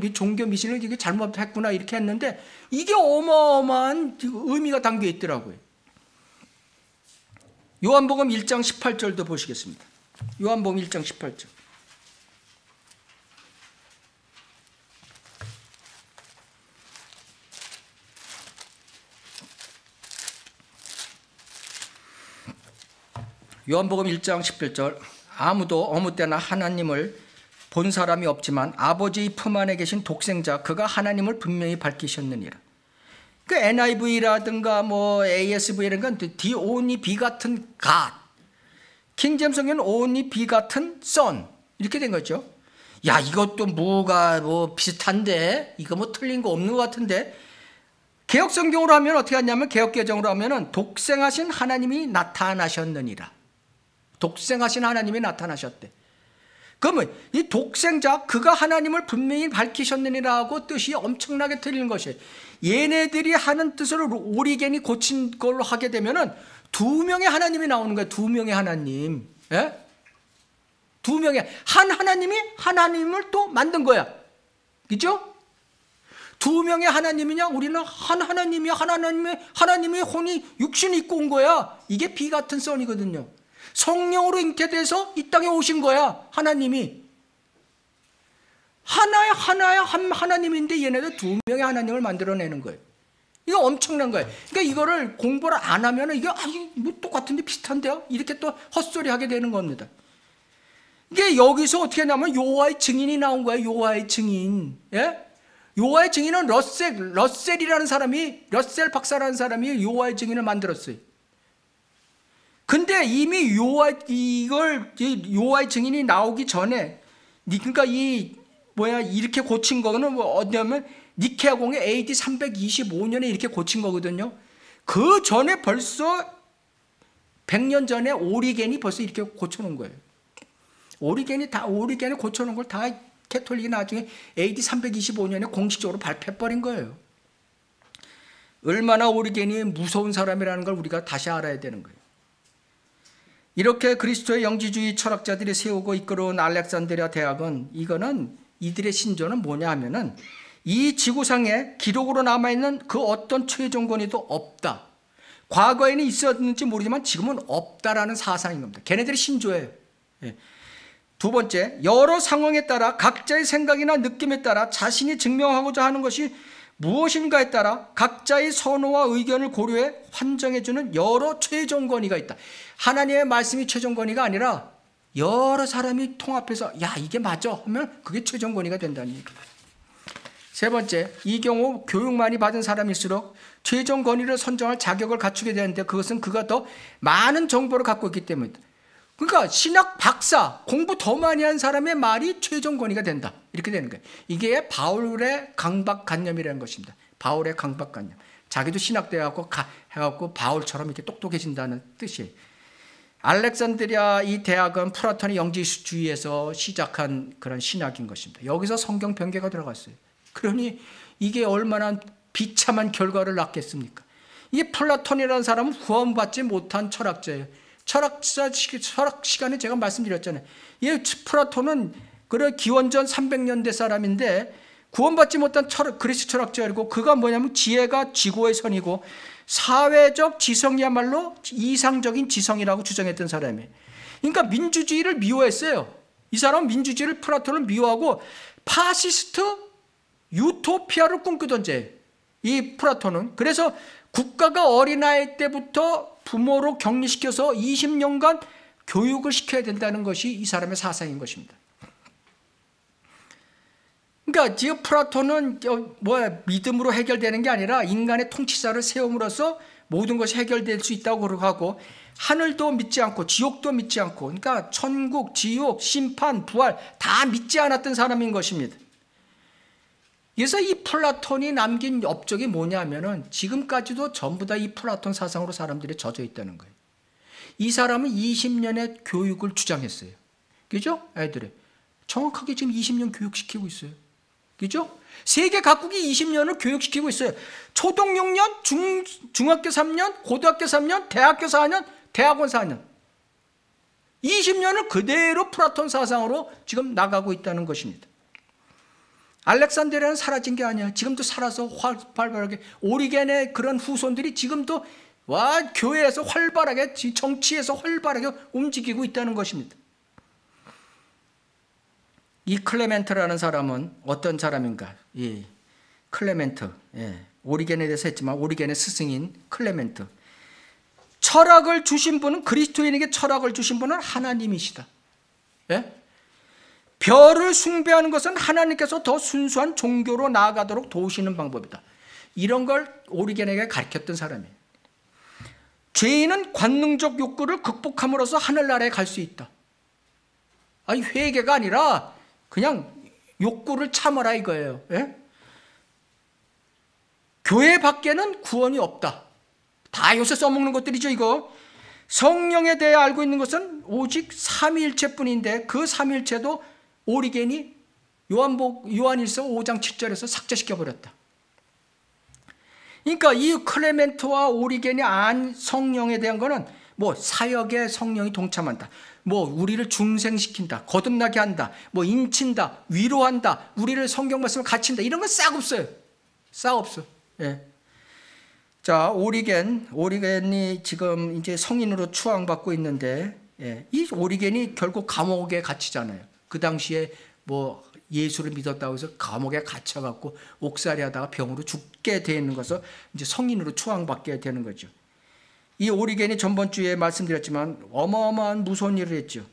이 종교 미신을 이게 잘못했구나 이렇게 했는데, 이게 어마어마한 의미가 담겨 있더라고요. 요한복음 1장 18절도 보시겠습니다. 요한복음 1장 18절. 요한복음 1장 18절. 아무도 아무 때나 하나님을 본 사람이 없지만 아버지의 품 안에 계신 독생자 그가 하나님을 분명히 밝히셨느니라. 그 NIV라든가 뭐 ASV라든가 the only begotten God, 킹제임스 성경은 only begotten Son 이렇게 된 거죠. 이것도 뭐가 뭐 비슷한데, 이거 뭐 틀린 거 없는 것 같은데, 개역 성경으로 하면 어떻게 하냐면, 개역 개정으로 하면은 독생하신 하나님이 나타나셨느니라. 독생하신 하나님이 나타나셨대. 그러면 이 독생자 그가 하나님을 분명히 밝히셨느니라고 뜻이 엄청나게 틀린 것이에요. 얘네들이 하는 뜻을 오리겐이 고친 걸로 하게 되면은 두 명의 하나님이 나오는 거예요. 두 명의 하나님. 예? 두 명의 한 하나님이 하나님을 또 만든 거야. 그죠? 두 명의 하나님이냐? 우리는 한 하나님이야. 하나님의 혼이 육신이 입고 온 거야. 이게 비 같은 선이거든요. 성령으로 잉태돼서 이 땅에 오신 거야. 하나님이 하나의 하나님인데 얘네들 두 명의 하나님을 만들어내는 거예요. 이거 엄청난 거예요. 그러니까 이거를 공부를 안 하면 이게 뭐 똑같은데 비슷한데요? 이렇게 또 헛소리 하게 되는 겁니다. 이게 여기서 어떻게 하냐면 여호와의 증인이 나온 거예요. 여호와의 증인. 예? 여호와의 증인은 러셀이라는 사람이, 러셀 박사라는 사람이 여호와의 증인을 만들었어요. 근데 이미 여호와의 증인이 나오기 전에, 그러니까 이렇게 고친 거는 어디냐면 니케아 공회 AD 325년에 이렇게 고친 거거든요. 그 전에 벌써 100년 전에 오리겐이 벌써 이렇게 고쳐놓은 거예요. 오리겐이 고쳐놓은 걸 다 캐톨릭이 나중에 AD 325년에 공식적으로 발표해버린 거예요. 얼마나 오리겐이 무서운 사람이라는 걸 우리가 다시 알아야 되는 거예요. 이렇게 그리스도의 영지주의 철학자들이 세우고 이끌어온 알렉산드리아 대학은, 이거는 이들의 신조는 뭐냐 하면은 이 지구상에 기록으로 남아있는 그 어떤 최종 권위도 없다. 과거에는 있었는지 모르지만 지금은 없다라는 사상인 겁니다. 걔네들의 신조예요. 두 번째, 여러 상황에 따라 각자의 생각이나 느낌에 따라 자신이 증명하고자 하는 것이 무엇인가에 따라 각자의 선호와 의견을 고려해 환정해주는 여러 최종 권위가 있다. 하나님의 말씀이 최종 권위가 아니라 여러 사람이 통합해서 이게 맞아 하면 그게 최종 권위가 된다는 얘기예요. 세 번째, 이 경우 교육 많이 받은 사람일수록 최종 권위를 선정할 자격을 갖추게 되는데, 그것은 그가 더 많은 정보를 갖고 있기 때문이다. 그러니까 신학 박사, 공부 더 많이 한 사람의 말이 최종 권위가 된다. 이렇게 되는 거예요. 이게 바울의 강박관념이라는 것입니다. 바울의 강박관념. 자기도 신학대 해갖고 바울처럼 이렇게 똑똑해진다는 뜻이에요. 알렉산드리아 이 대학은 플라톤의 영지주의에서 시작한 그런 신학인 것입니다. 여기서 성경 변개가 들어갔어요. 그러니 이게 얼마나 비참한 결과를 낳겠습니까? 이 플라톤이라는 사람은 구원받지 못한 철학자예요. 철학 시간에 제가 말씀드렸잖아요. 이 플라톤은 그래 기원전 300년대 사람인데 구원받지 못한 그리스 철학자이고, 그가 뭐냐면 지혜가 지고의 선이고 사회적 지성이야말로 이상적인 지성이라고 주장했던 사람이에요. 그러니까 민주주의를 미워했어요. 이 사람은 민주주의를, 플라톤을 미워하고 파시스트 유토피아를 꿈꾸던 자예요, 이 플라톤은. 그래서 국가가 어린아이 때부터 부모로 격리시켜서 20년간 교육을 시켜야 된다는 것이 이 사람의 사상인 것입니다. 그러니까 지금 플라톤은 믿음으로 해결되는 게 아니라 인간의 통치자를 세움으로써 모든 것이 해결될 수 있다고 하고, 하늘도 믿지 않고 지옥도 믿지 않고, 그러니까 천국, 지옥, 심판, 부활 다 믿지 않았던 사람인 것입니다. 그래서 이 플라톤이 남긴 업적이 뭐냐면은 지금까지도 전부 다 이 플라톤 사상으로 사람들이 젖어 있다는 거예요. 이 사람은 20년의 교육을 주장했어요. 그죠? 애들이 정확하게 지금 20년 교육시키고 있어요. 그죠? 세계 각국이 20년을 교육시키고 있어요. 초등 6년, 중학교 3년, 고등학교 3년, 대학교 4년, 대학원 4년. 20년을 그대로 플라톤 사상으로 지금 나가고 있다는 것입니다. 알렉산드리아는 사라진 게 아니야. 지금도 살아서 활발하게, 오리겐의 그런 후손들이 지금도 교회에서 활발하게, 정치에서 활발하게 움직이고 있다는 것입니다. 이 클레멘트라는 사람은 어떤 사람인가? 이 클레멘트, 오리겐에 대해서 했지만 오리겐의 스승인 클레멘트. 철학을 주신 분은, 그리스도인에게 철학을 주신 분은 하나님이시다. 별을 숭배하는 것은 하나님께서 더 순수한 종교로 나아가도록 도우시는 방법이다. 이런 걸 오리겐에게 가르쳤던 사람이에요. 죄인은 관능적 욕구를 극복함으로써 하늘나라에 갈 수 있다. 아니, 회개가 아니라 그냥 욕구를 참아라 이거예요. 교회 밖에는 구원이 없다. 다 요새 써먹는 것들이죠, 이거. 성령에 대해 알고 있는 것은 오직 삼위일체뿐인데 그 삼위일체도 오리겐이 요한일서 5장 7절에서 삭제시켜버렸다. 그러니까 이 클레멘트와 오리겐이 안 성령에 대한 거는 사역에 성령이 동참한다, 우리를 중생시킨다, 거듭나게 한다, 인친다, 위로한다, 우리를 성경 말씀을 가르친다, 이런 건 싹 없어요. 싹 없어. 자, 오리겐이 지금 이제 성인으로 추앙받고 있는데, 이 오리겐이 결국 감옥에 갇히잖아요. 그 당시에 예수를 믿었다고 해서 감옥에 갇혀갖고 옥살이 하다가 병으로 죽게 되는 것을 이제 성인으로 추앙받게 되는 거죠. 이 오리겐이 전번주에 말씀드렸지만 어마어마한 무서운 일을 했죠.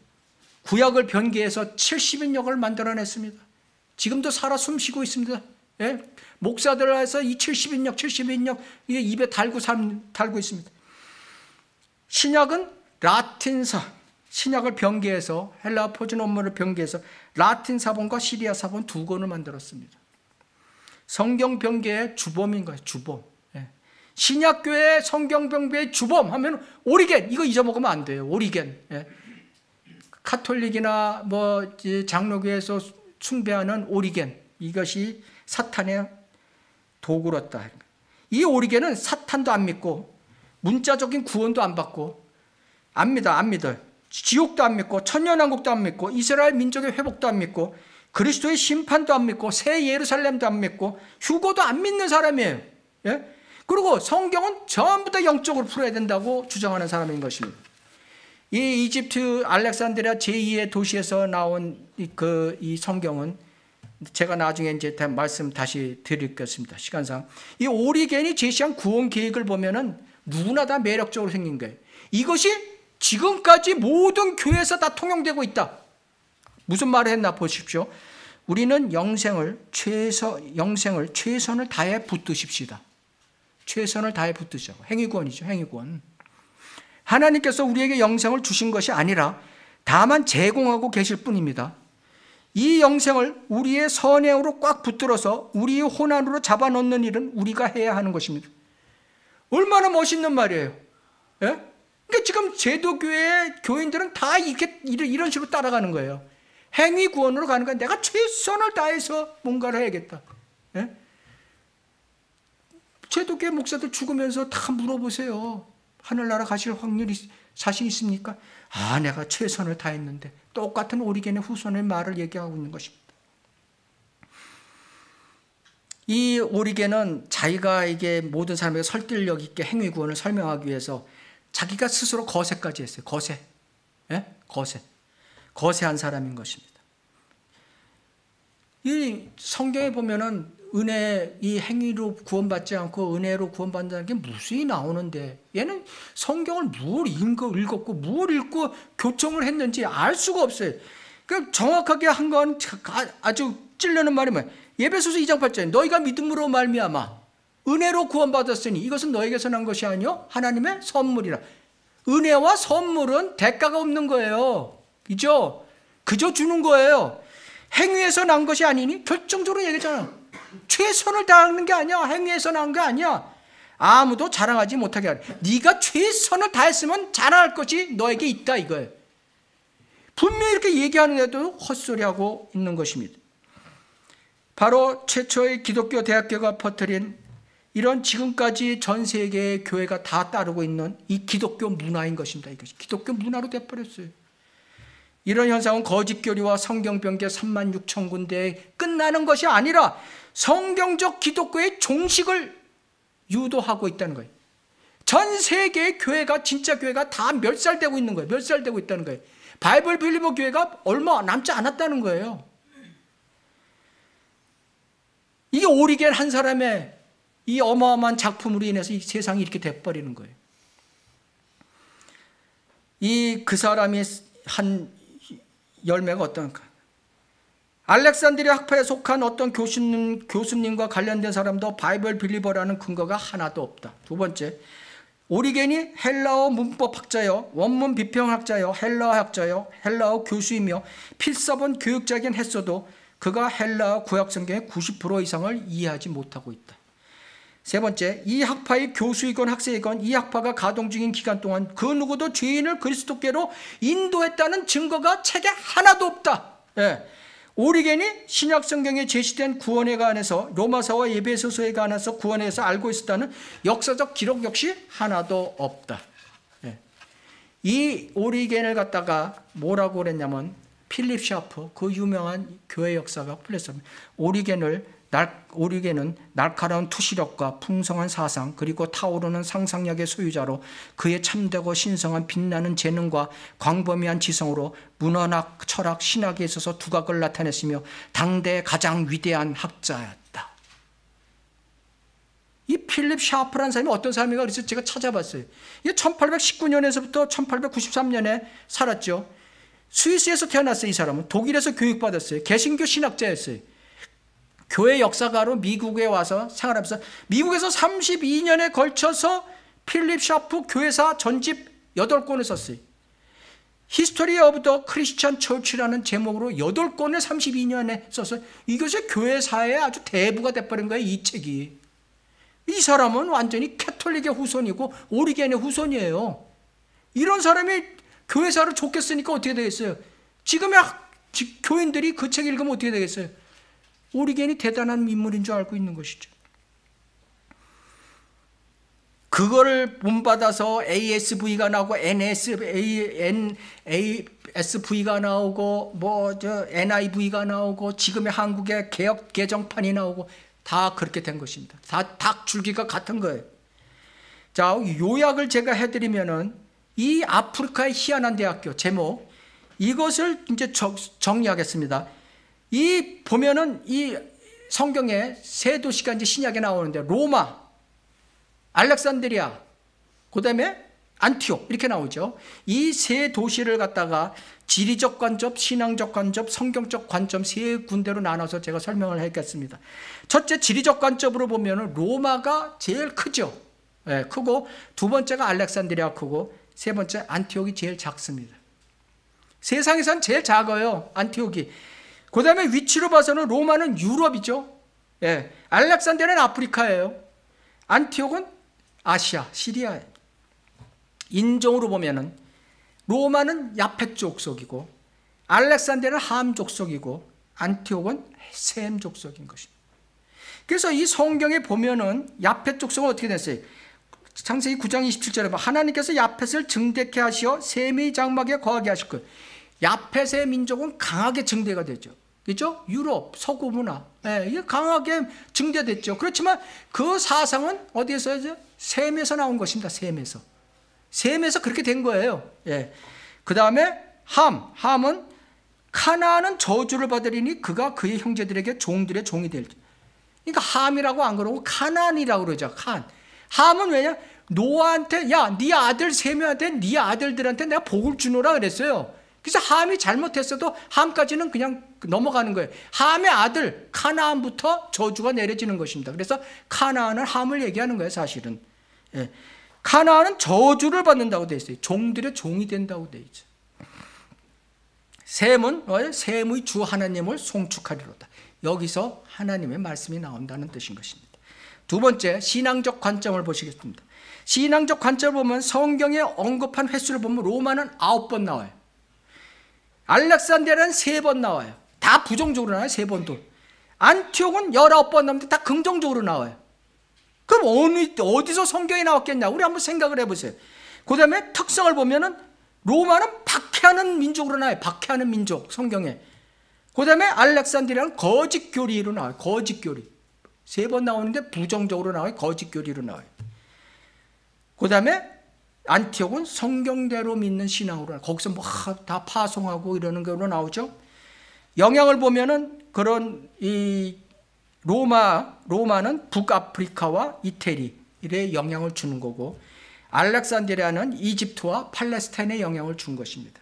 구약을 변개해서 70인역을 만들어냈습니다. 지금도 살아 숨쉬고 있습니다. 목사들에서 이 70인역 이게 입에 달고 있습니다. 신약은 라틴사, 신약을 변개해서 헬라 표준 원문을 변개해서 라틴 사본과 시리아 사본 두 권을 만들었습니다. 성경 변개의 주범인 거예요. 주범. 신약교회 성경 변개의 주범 하면 오리겐, 이거 잊어먹으면 안 돼요. 오리겐. 카톨릭이나 장로교에서 숭배하는 오리겐, 이것이 사탄의 도구였다. 이 오리겐은 사탄도 안 믿고 문자적인 구원도 안 받고 안 믿어요. 지옥도 안 믿고 천년왕국도 안 믿고 이스라엘 민족의 회복도 안 믿고 그리스도의 심판도 안 믿고 새 예루살렘도 안 믿고 휴거도 안 믿는 사람이에요. 그리고 성경은 전부 다 영적으로 풀어야 된다고 주장하는 사람인 것입니다. 이 이집트 알렉산드리아 제2의 도시에서 나온 이 성경은 제가 나중에 이제 말씀 다시 드리겠습니다. 시간상. 이 오리겐이 제시한 구원 계획을 보면은 누구나 다 매력적으로 생긴 거예요. 이것이 지금까지 모든 교회에서 다 통용되고 있다. 무슨 말을 했나 보십시오. 우리는 영생을 최선을 다해 붙드십시다. 최선을 다해 붙드시라고. 행위구원이죠. 행위구원. 하나님께서 우리에게 영생을 주신 것이 아니라 다만 제공하고 계실 뿐입니다. 이 영생을 우리의 선행으로 꽉 붙들어서 우리의 혼안으로 잡아넣는 일은 우리가 해야 하는 것입니다. 얼마나 멋있는 말이에요. 그러니까 지금 제도교회의 교인들은 다 이런 식으로 따라가는 거예요. 행위 구원으로 가는 거야. 내가 최선을 다해서 뭔가를 해야겠다. 제독교 목사들 죽으면서 다 물어보세요. 하늘나라 가실 확률이 자신 있습니까? 아, 내가 최선을 다했는데. 똑같은 오리겐의 후손의 말을 얘기하고 있는 것입니다. 이 오리겐은 자기가 이게 모든 사람에게 설득력 있게 행위 구원을 설명하기 위해서 자기가 스스로 거세까지 했어요. 거세. 예? 거세한 사람인 것입니다. 이 성경에 보면은 은혜, 이 행위로 구원받지 않고 은혜로 구원받는다는 게 무수히 나오는데 얘는 성경을 뭘 읽었고 뭘 읽고 교정을 했는지 알 수가 없어요. 그러니까 정확하게 한 건 아주 찔르는 말이 뭐예요? 에베소서 2장 8절에 너희가 믿음으로 말미암아 은혜로 구원받았으니 이것은 너에게서 난 것이 아니요 하나님의 선물이라. 은혜와 선물은 대가가 없는 거예요. 그죠? 그저 주는 거예요. 행위에서 난 것이 아니니 결정적으로 얘기했잖아. 최선을 다하는 게 아니야. 행위에서 난 게 아니야. 아무도 자랑하지 못하게 하라. 네가 최선을 다했으면 자랑할 것이 너에게 있다 이거예요. 분명히 이렇게 얘기하는데도 헛소리하고 있는 것입니다. 바로 최초의 기독교 대학교가 퍼뜨린 이런 지금까지 전 세계의 교회가 다 따르고 있는 이 기독교 문화인 것입니다. 이것이 기독교 문화로 돼버렸어요. 이런 현상은 거짓 교리와 성경 변개 36,000군데에 끝나는 것이 아니라 성경적 기독교의 종식을 유도하고 있다는 거예요. 전 세계의 교회가 진짜 교회가 다 멸살되고 있는 거예요. 멸살되고 있다는 거예요. 바이블 빌리버 교회가 얼마 남지 않았다는 거예요. 이게 오리겐 한 사람의 이 어마어마한 작품으로 인해서 이 세상이 이렇게 돼버리는 거예요. 그 사람이 한 열매가 어떤가? 알렉산드리아 학파에 속한 어떤 교수님과 관련된 사람도 바이블 빌리버라는 근거가 하나도 없다. 두 번째, 오리겐이 헬라어 문법학자요, 원문 비평학자요, 헬라어 학자요, 헬라어 교수이며 필사본 교육자긴 했어도 그가 헬라어 구약성경의 90% 이상을 이해하지 못하고 있다. 세 번째, 이 학파의 교수이건 학생이건 이 학파가 가동 중인 기간 동안 그 누구도 죄인을 그리스도께로 인도했다는 증거가 책에 하나도 없다. 예. 오리겐이 신약성경에 제시된 구원에 관해서 로마서와 에베소서에 관해서 구원에서 알고 있었다는 역사적 기록 역시 하나도 없다. 예. 이 오리겐을 갖다가 뭐라고 그랬냐면 필립 샤프, 그 유명한 교회 역사가 풀렸습니다. 오리겐은 날카로운 투시력과 풍성한 사상 그리고 타오르는 상상력의 소유자로 그의 참되고 신성한 빛나는 재능과 광범위한 지성으로 문헌학, 철학, 신학에 있어서 두각을 나타냈으며 당대의 가장 위대한 학자였다. 이 필립 샤프라는 사람이 어떤 사람인가 그래서 제가 찾아봤어요. 이게 1819년에서부터 1893년에 살았죠. 스위스에서 태어났어요. 이 사람은 독일에서 교육받았어요. 개신교 신학자였어요. 교회 역사가로 미국에 와서 생활하면서 미국에서 32년에 걸쳐서 필립 샤프 교회사 전집 8권을 썼어요. History of the Christian Church라는 제목으로 8권을 32년에 써서 이것이 교회사의 아주 대부가 돼버린 거예요. 이 책이. 이 사람은 완전히 캐톨릭의 후손이고 오리겐의 후손이에요. 이런 사람이 교회사를 줬겠으니까 어떻게 되겠어요? 지금의 교인들이 그 책 읽으면 어떻게 되겠어요? 오리겐이 대단한 인물인 줄 알고 있는 것이죠. 그거를 본받아서 ASV가 나오고 NASV가 나오고 NIV가 나오고 지금의 한국의 개혁 개정판이 나오고 다 그렇게 된 것입니다. 다 닭 줄기가 같은 거예요. 자, 요약을 제가 해드리면은 이 아프리카의 희한한 대학교 제목 이것을 이제 정리하겠습니다. 이 보면은 이 성경에 세 도시가 이제 신약에 나오는데 로마, 알렉산드리아, 그다음에 안티옥 이렇게 나오죠. 이 세 도시를 갖다가 지리적 관점, 신앙적 관점, 성경적 관점 세 군데로 나눠서 제가 설명을 하겠습니다. 첫째 지리적 관점으로 보면은 로마가 제일 크죠. 네, 크고 두 번째가 알렉산드리아 크고 세 번째 안티옥이 제일 작습니다. 세상에선 제일 작아요. 안티옥이. 그 다음에 위치로 봐서는 로마는 유럽이죠. 예, 알렉산드리아는 아프리카예요. 안티옥은 아시아, 시리아예요. 인종으로 보면은 로마는 야펫 족속이고 알렉산드리아는 함 족속이고 안티옥은 셈 족속인 것입니다. 그래서 이 성경에 보면은 야펫 족속은 어떻게 됐어요? 창세기 9장 27절에 보면 하나님께서 야펫을 증대케 하시어 셈의 장막에 거하게 하실 거예요. 야펫의 민족은 강하게 증대가 되죠. 그렇죠? 유럽, 서구 문화, 이게 강하게 증대됐죠. 그렇지만 그 사상은 어디에서죠? 셈에서 나온 것입니다. 셈에서 그렇게 된 거예요. 그 다음에 함은 카나안은 저주를 받으리니 그가 그의 형제들에게 종들의 종이 될지. 그러니까 함이라고 안 그러고 카나안이라고 그러죠. 함은 왜냐? 노아한테 야, 네 아들 셈한테 네 아들들한테 내가 복을 주노라 그랬어요. 그래서 함이 잘못했어도 함까지는 그냥 넘어가는 거예요. 함의 아들 카나안부터 저주가 내려지는 것입니다. 그래서 카나안은 함을 얘기하는 거예요. 사실은. 카나안은 저주를 받는다고 되어 있어요. 종들의 종이 된다고 되어 있죠. 셈은 셈의 주 하나님을 송축하리로다. 여기서 하나님의 말씀이 나온다는 뜻인 것입니다. 두 번째, 신앙적 관점을 보시겠습니다. 신앙적 관점을 보면 성경에 언급한 횟수를 보면 로마는 9번 나와요. 알렉산드리아는 3번 나와요. 다 부정적으로 나와요. 3번도. 안티옥은 19번 나오는데 다 긍정적으로 나와요. 그럼 어디서 성경이 나왔겠냐? 우리 한번 생각을 해보세요. 그 다음에 특성을 보면은 로마는 박해하는 민족으로 나와요. 박해하는 민족, 성경에. 그 다음에 알렉산드리아는 거짓교리로 나와요. 거짓교리. 3번 나오는데 부정적으로 나와요. 거짓교리로 나와요. 그 다음에 안티옥은 성경대로 믿는 신앙으로 나와요. 거기서 뭐 다 파송하고 이러는 거로 나오죠. 영향을 보면은 그런 이 로마는 북아프리카와 이태리에 영향을 주는 거고, 알렉산드리아는 이집트와 팔레스타인에 영향을 준 것입니다.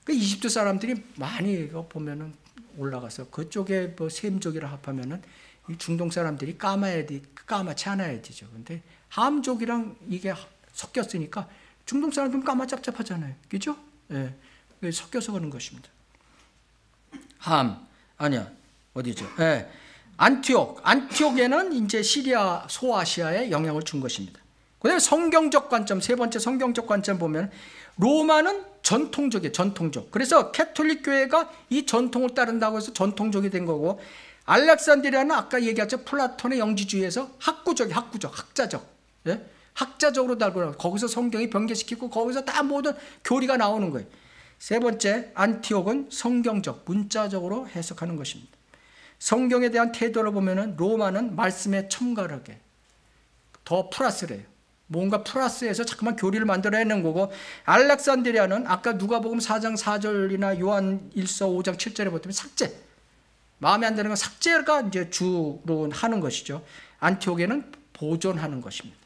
그 이집트 사람들이 많이 보면은 올라가서 그쪽에 뭐 셈족이라 합하면은 이 중동 사람들이 까맣지 않아야 되죠. 근데 함족이랑 이게 섞였으니까 중동 사람들은 까맣잡잡하잖아요. 그죠? 섞여서 그런 것입니다. 어디죠? 안티옥에는 이제 시리아, 소아시아에 영향을 준 것입니다. 그다음에 성경적 관점, 세 번째 성경적 관점 보면 로마는 전통적이에요. 전통적. 그래서 캐톨릭 교회가 이 전통을 따른다고 해서 전통적이 된 거고, 알렉산드리아는 아까 얘기했죠. 플라톤의 영지주의에서 학자적. 학자적으로 달고 거기서 성경이 변개시키고 거기서 다 모든 교리가 나오는 거예요. 세 번째, 안티옥은 성경적, 문자적으로 해석하는 것입니다. 성경에 대한 태도를 보면은 로마는 말씀에 첨가하게 더 플러스래요. 뭔가 플러스해서 자꾸만 교리를 만들어내는 거고, 알렉산드리아는 아까 누가복음 4장 4절이나 요한 1서 5장 7절에 보면 삭제, 마음에 안 드는 건 삭제가 이제 주로 하는 것이죠. 안티옥에는 보존하는 것입니다.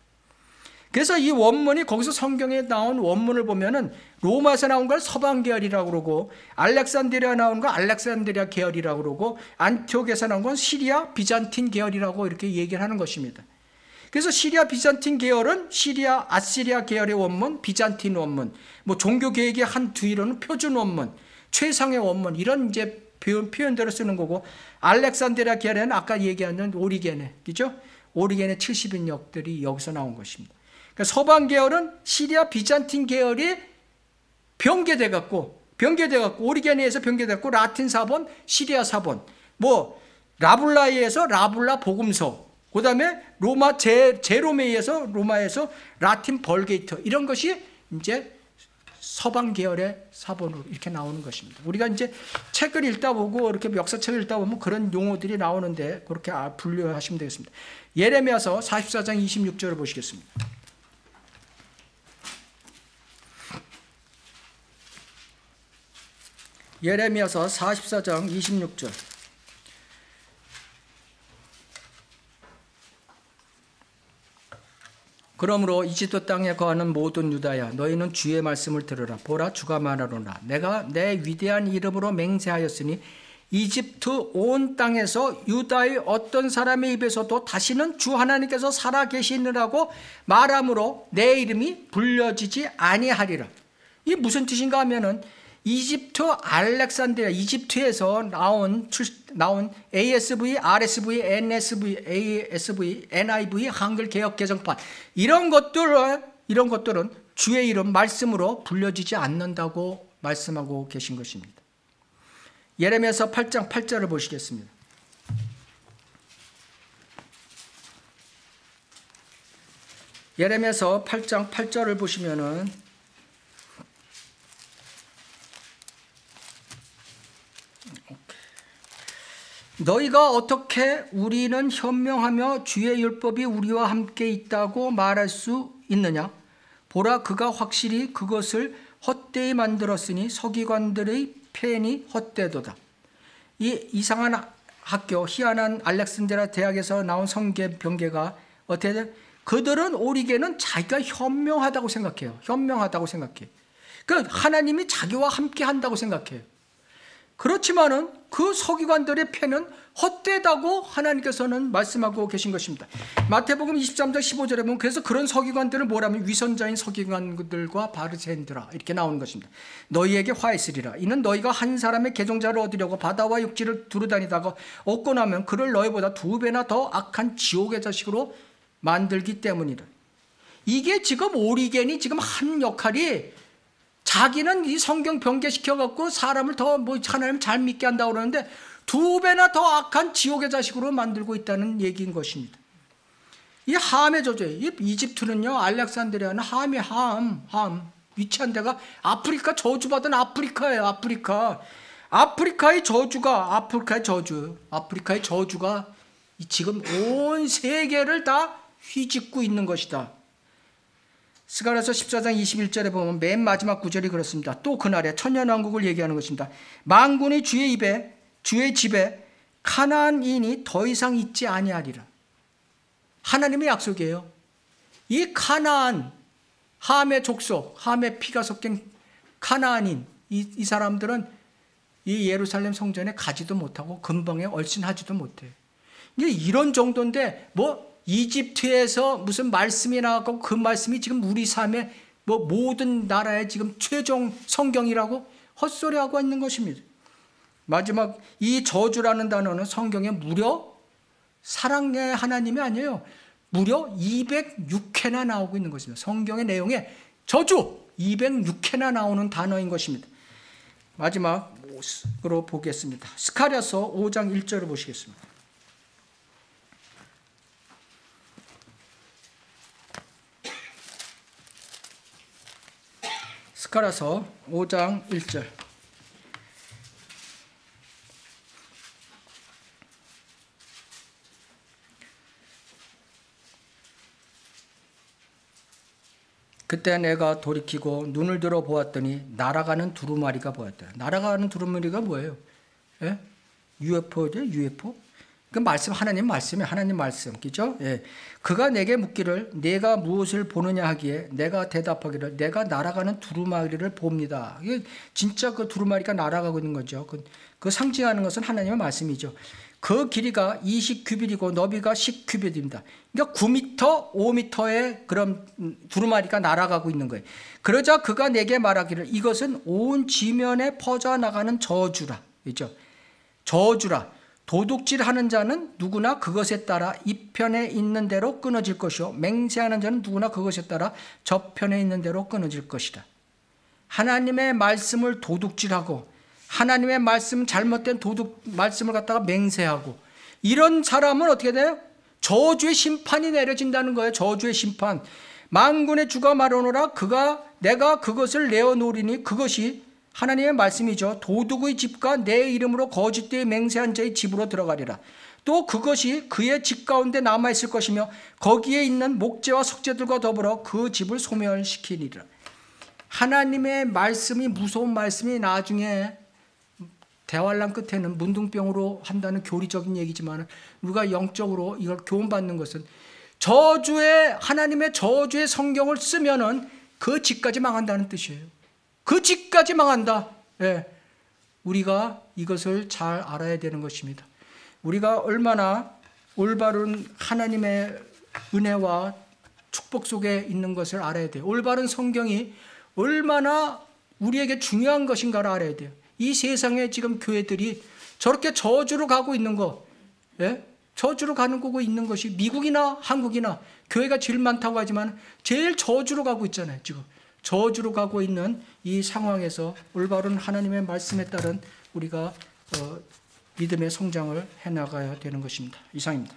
그래서 이 원문이 거기서 성경에 나온 원문을 보면은 로마에서 나온 걸 서방 계열이라고 그러고, 알렉산드리아 나온 건 알렉산드리아 계열이라고 그러고, 안티옥에서 나온 건 시리아 비잔틴 계열이라고 이렇게 얘기를 하는 것입니다. 그래서 시리아 비잔틴 계열은 시리아 아시리아 계열의 원문, 비잔틴 원문, 뭐 종교 계획의 한 뒤로는 표준 원문, 최상의 원문, 이런 이제 표현대로 쓰는 거고, 알렉산드리아 계열에는 아까 얘기하는 오리게네, 그죠? 오리게네 70인역들이 여기서 나온 것입니다. 그러니까 서방 계열은 시리아 비잔틴 계열이 변개돼갖고 오리게네에서 변개돼갖고 라틴 사본, 시리아 사본, 뭐 라블라이에서 라블라 복음서, 그 다음에 로마 제로메이에서 로마에서 라틴 벌게이터, 이런 것이 이제 서방 계열의 사본으로 이렇게 나오는 것입니다. 우리가 이제 책을 읽다 보고 이렇게 역사책을 읽다 보면 그런 용어들이 나오는데 그렇게 분류하시면 되겠습니다. 예레미야서 44장 26절을 보시겠습니다. 예레미야서 44장 26절. 그러므로 이집트 땅에 거하는 모든 유다야, 너희는 주의 말씀을 들으라. 보라, 주가 말하노라. 내가 내 위대한 이름으로 맹세하였으니 이집트 온 땅에서 유다의 어떤 사람의 입에서도 다시는 주 하나님께서 살아 계시느라고 말함으로 내 이름이 불려지지 아니하리라. 이게 무슨 뜻인가 하면은 이집트 알렉산드리아, 이집트에서 나온 ASV, RSV, NSV, ASV, NIV, 한글 개역 개정판, 이런 것들은 주의 이름 말씀으로 불려지지 않는다고 말씀하고 계신 것입니다. 예레미야서 8장 8절을 보시겠습니다. 예레미야서 8장 8절을 보시면은 너희가 어떻게 우리는 현명하며 주의 율법이 우리와 함께 있다고 말할 수 있느냐? 보라, 그가 확실히 그것을 헛되이 만들었으니 서기관들의 펜이 헛되도다. 이 이상한 학교, 희한한 알렉산드리아 대학에서 나온 성경병개가 어떻게 돼? 그들은 오리게는 자기가 현명하다고 생각해요. 현명하다고 생각해. 그 하나님이 자기와 함께 한다고 생각해요. 그렇지만은 그 서기관들의 펜은 헛되다고 하나님께서는 말씀하고 계신 것입니다. 마태복음 23장 15절에 보면 그래서 그런 서기관들을 뭐라면 위선자인 서기관들과 바리새인들아 이렇게 나오는 것입니다. 너희에게 화 있으리라. 이는 너희가 한 사람의 계종자를 얻으려고 바다와 육지를 두루다니다가 얻고 나면 그를 너희보다 2배나 더 악한 지옥의 자식으로 만들기 때문이라. 이게 지금 오리겐이 지금 한 역할이 자기는 이 성경 변개시켜갖고 사람을 더 하나님 잘 믿게 한다고 그러는데 2배나 더 악한 지옥의 자식으로 만들고 있다는 얘기인 것입니다. 이 함의 저주예요. 이집트는요, 알렉산드리아는 함의 함. 위치한 데가 아프리카 저주받은 아프리카예요. 아프리카의 저주가 지금 온 세계를 다 휘짓고 있는 것이다. 스가랴서 14장 21절에 보면 맨 마지막 구절이 그렇습니다. 또 그날에 천년왕국을 얘기하는 것입니다. 만군이 주의 집에 가나안인이 더 이상 있지 아니하리라. 하나님의 약속이에요. 이 가나안, 함의 족속, 함의 피가 섞인 가나안인, 이 사람들은 이 예루살렘 성전에 가지도 못하고 근방에 얼씬하지도 못해요. 이런 정도인데 이집트에서 무슨 말씀이 나왔고 그 말씀이 지금 우리 삶의 모든 나라의 지금 최종 성경이라고 헛소리하고 있는 것입니다. 마지막 이 저주라는 단어는 성경에 무려 사랑의 하나님이 아니에요. 무려 206회나 나오고 있는 것입니다. 성경의 내용에 저주 206회나 나오는 단어인 것입니다. 마지막으로 보겠습니다. 스가랴서 5장 1절을 보시겠습니다. 스가랴서 5장 1절. 그때 내가 돌이키고 눈을 들어 보았더니 날아가는 두루마리가 보였다. 날아가는 두루마리가 뭐예요? 예? UFO죠, UFO? 그 말씀, 하나님 말씀이에요. 하나님 말씀, 그죠? 예. 그가 내게 묻기를 내가 무엇을 보느냐 하기에 내가 대답하기를 내가 날아가는 두루마리를 봅니다. 이게 진짜 그 두루마리가 날아가고 있는 거죠. 그 상징하는 것은 하나님의 말씀이죠. 그 길이가 20규빗이고 너비가 10규빗입니다. 그러니까 9m, 5m의 그런 두루마리가 날아가고 있는 거예요. 그러자 그가 내게 말하기를 이것은 온 지면에 퍼져나가는 저주라. 그죠? 저주라. 도둑질하는 자는 누구나 그것에 따라 이 편에 있는 대로 끊어질 것이요 맹세하는 자는 누구나 그것에 따라 저 편에 있는 대로 끊어질 것이다. 하나님의 말씀을 도둑질하고 하나님의 말씀 잘못된 말씀을 갖다가 맹세하고 이런 사람은 어떻게 돼요? 저주의 심판이 내려진다는 거예요. 저주의 심판. 만군의 주가 말하노라 내가 그것을 내어놓으리니 그것이 하나님의 말씀이죠. 도둑의 집과 내 이름으로 거짓되이 맹세한 자의 집으로 들어가리라. 또 그것이 그의 집 가운데 남아있을 것이며 거기에 있는 목재와 석재들과 더불어 그 집을 소멸시키리라. 하나님의 말씀이 무서운 말씀이 나중에 대환란 끝에는 문둥병으로 한다는 교리적인 얘기지만 우리가 영적으로 이걸 교훈받는 것은 하나님의 저주의 성경을 쓰면은 그 집까지 망한다는 뜻이에요. 그 집까지 망한다. 예. 우리가 이것을 잘 알아야 되는 것입니다. 우리가 얼마나 올바른 하나님의 은혜와 축복 속에 있는 것을 알아야 돼요. 올바른 성경이 얼마나 우리에게 중요한 것인가를 알아야 돼요. 이 세상에 지금 교회들이 저렇게 저주로 가고 있는 거, 예? 저주로 가는 거고 있는 것이 미국이나 한국이나 교회가 제일 많다고 하지만 제일 저주로 가고 있잖아요. 지금 저주로 가고 있는 이 상황에서 올바른 하나님의 말씀에 따른 우리가 믿음의 성장을 해나가야 되는 것입니다. 이상입니다.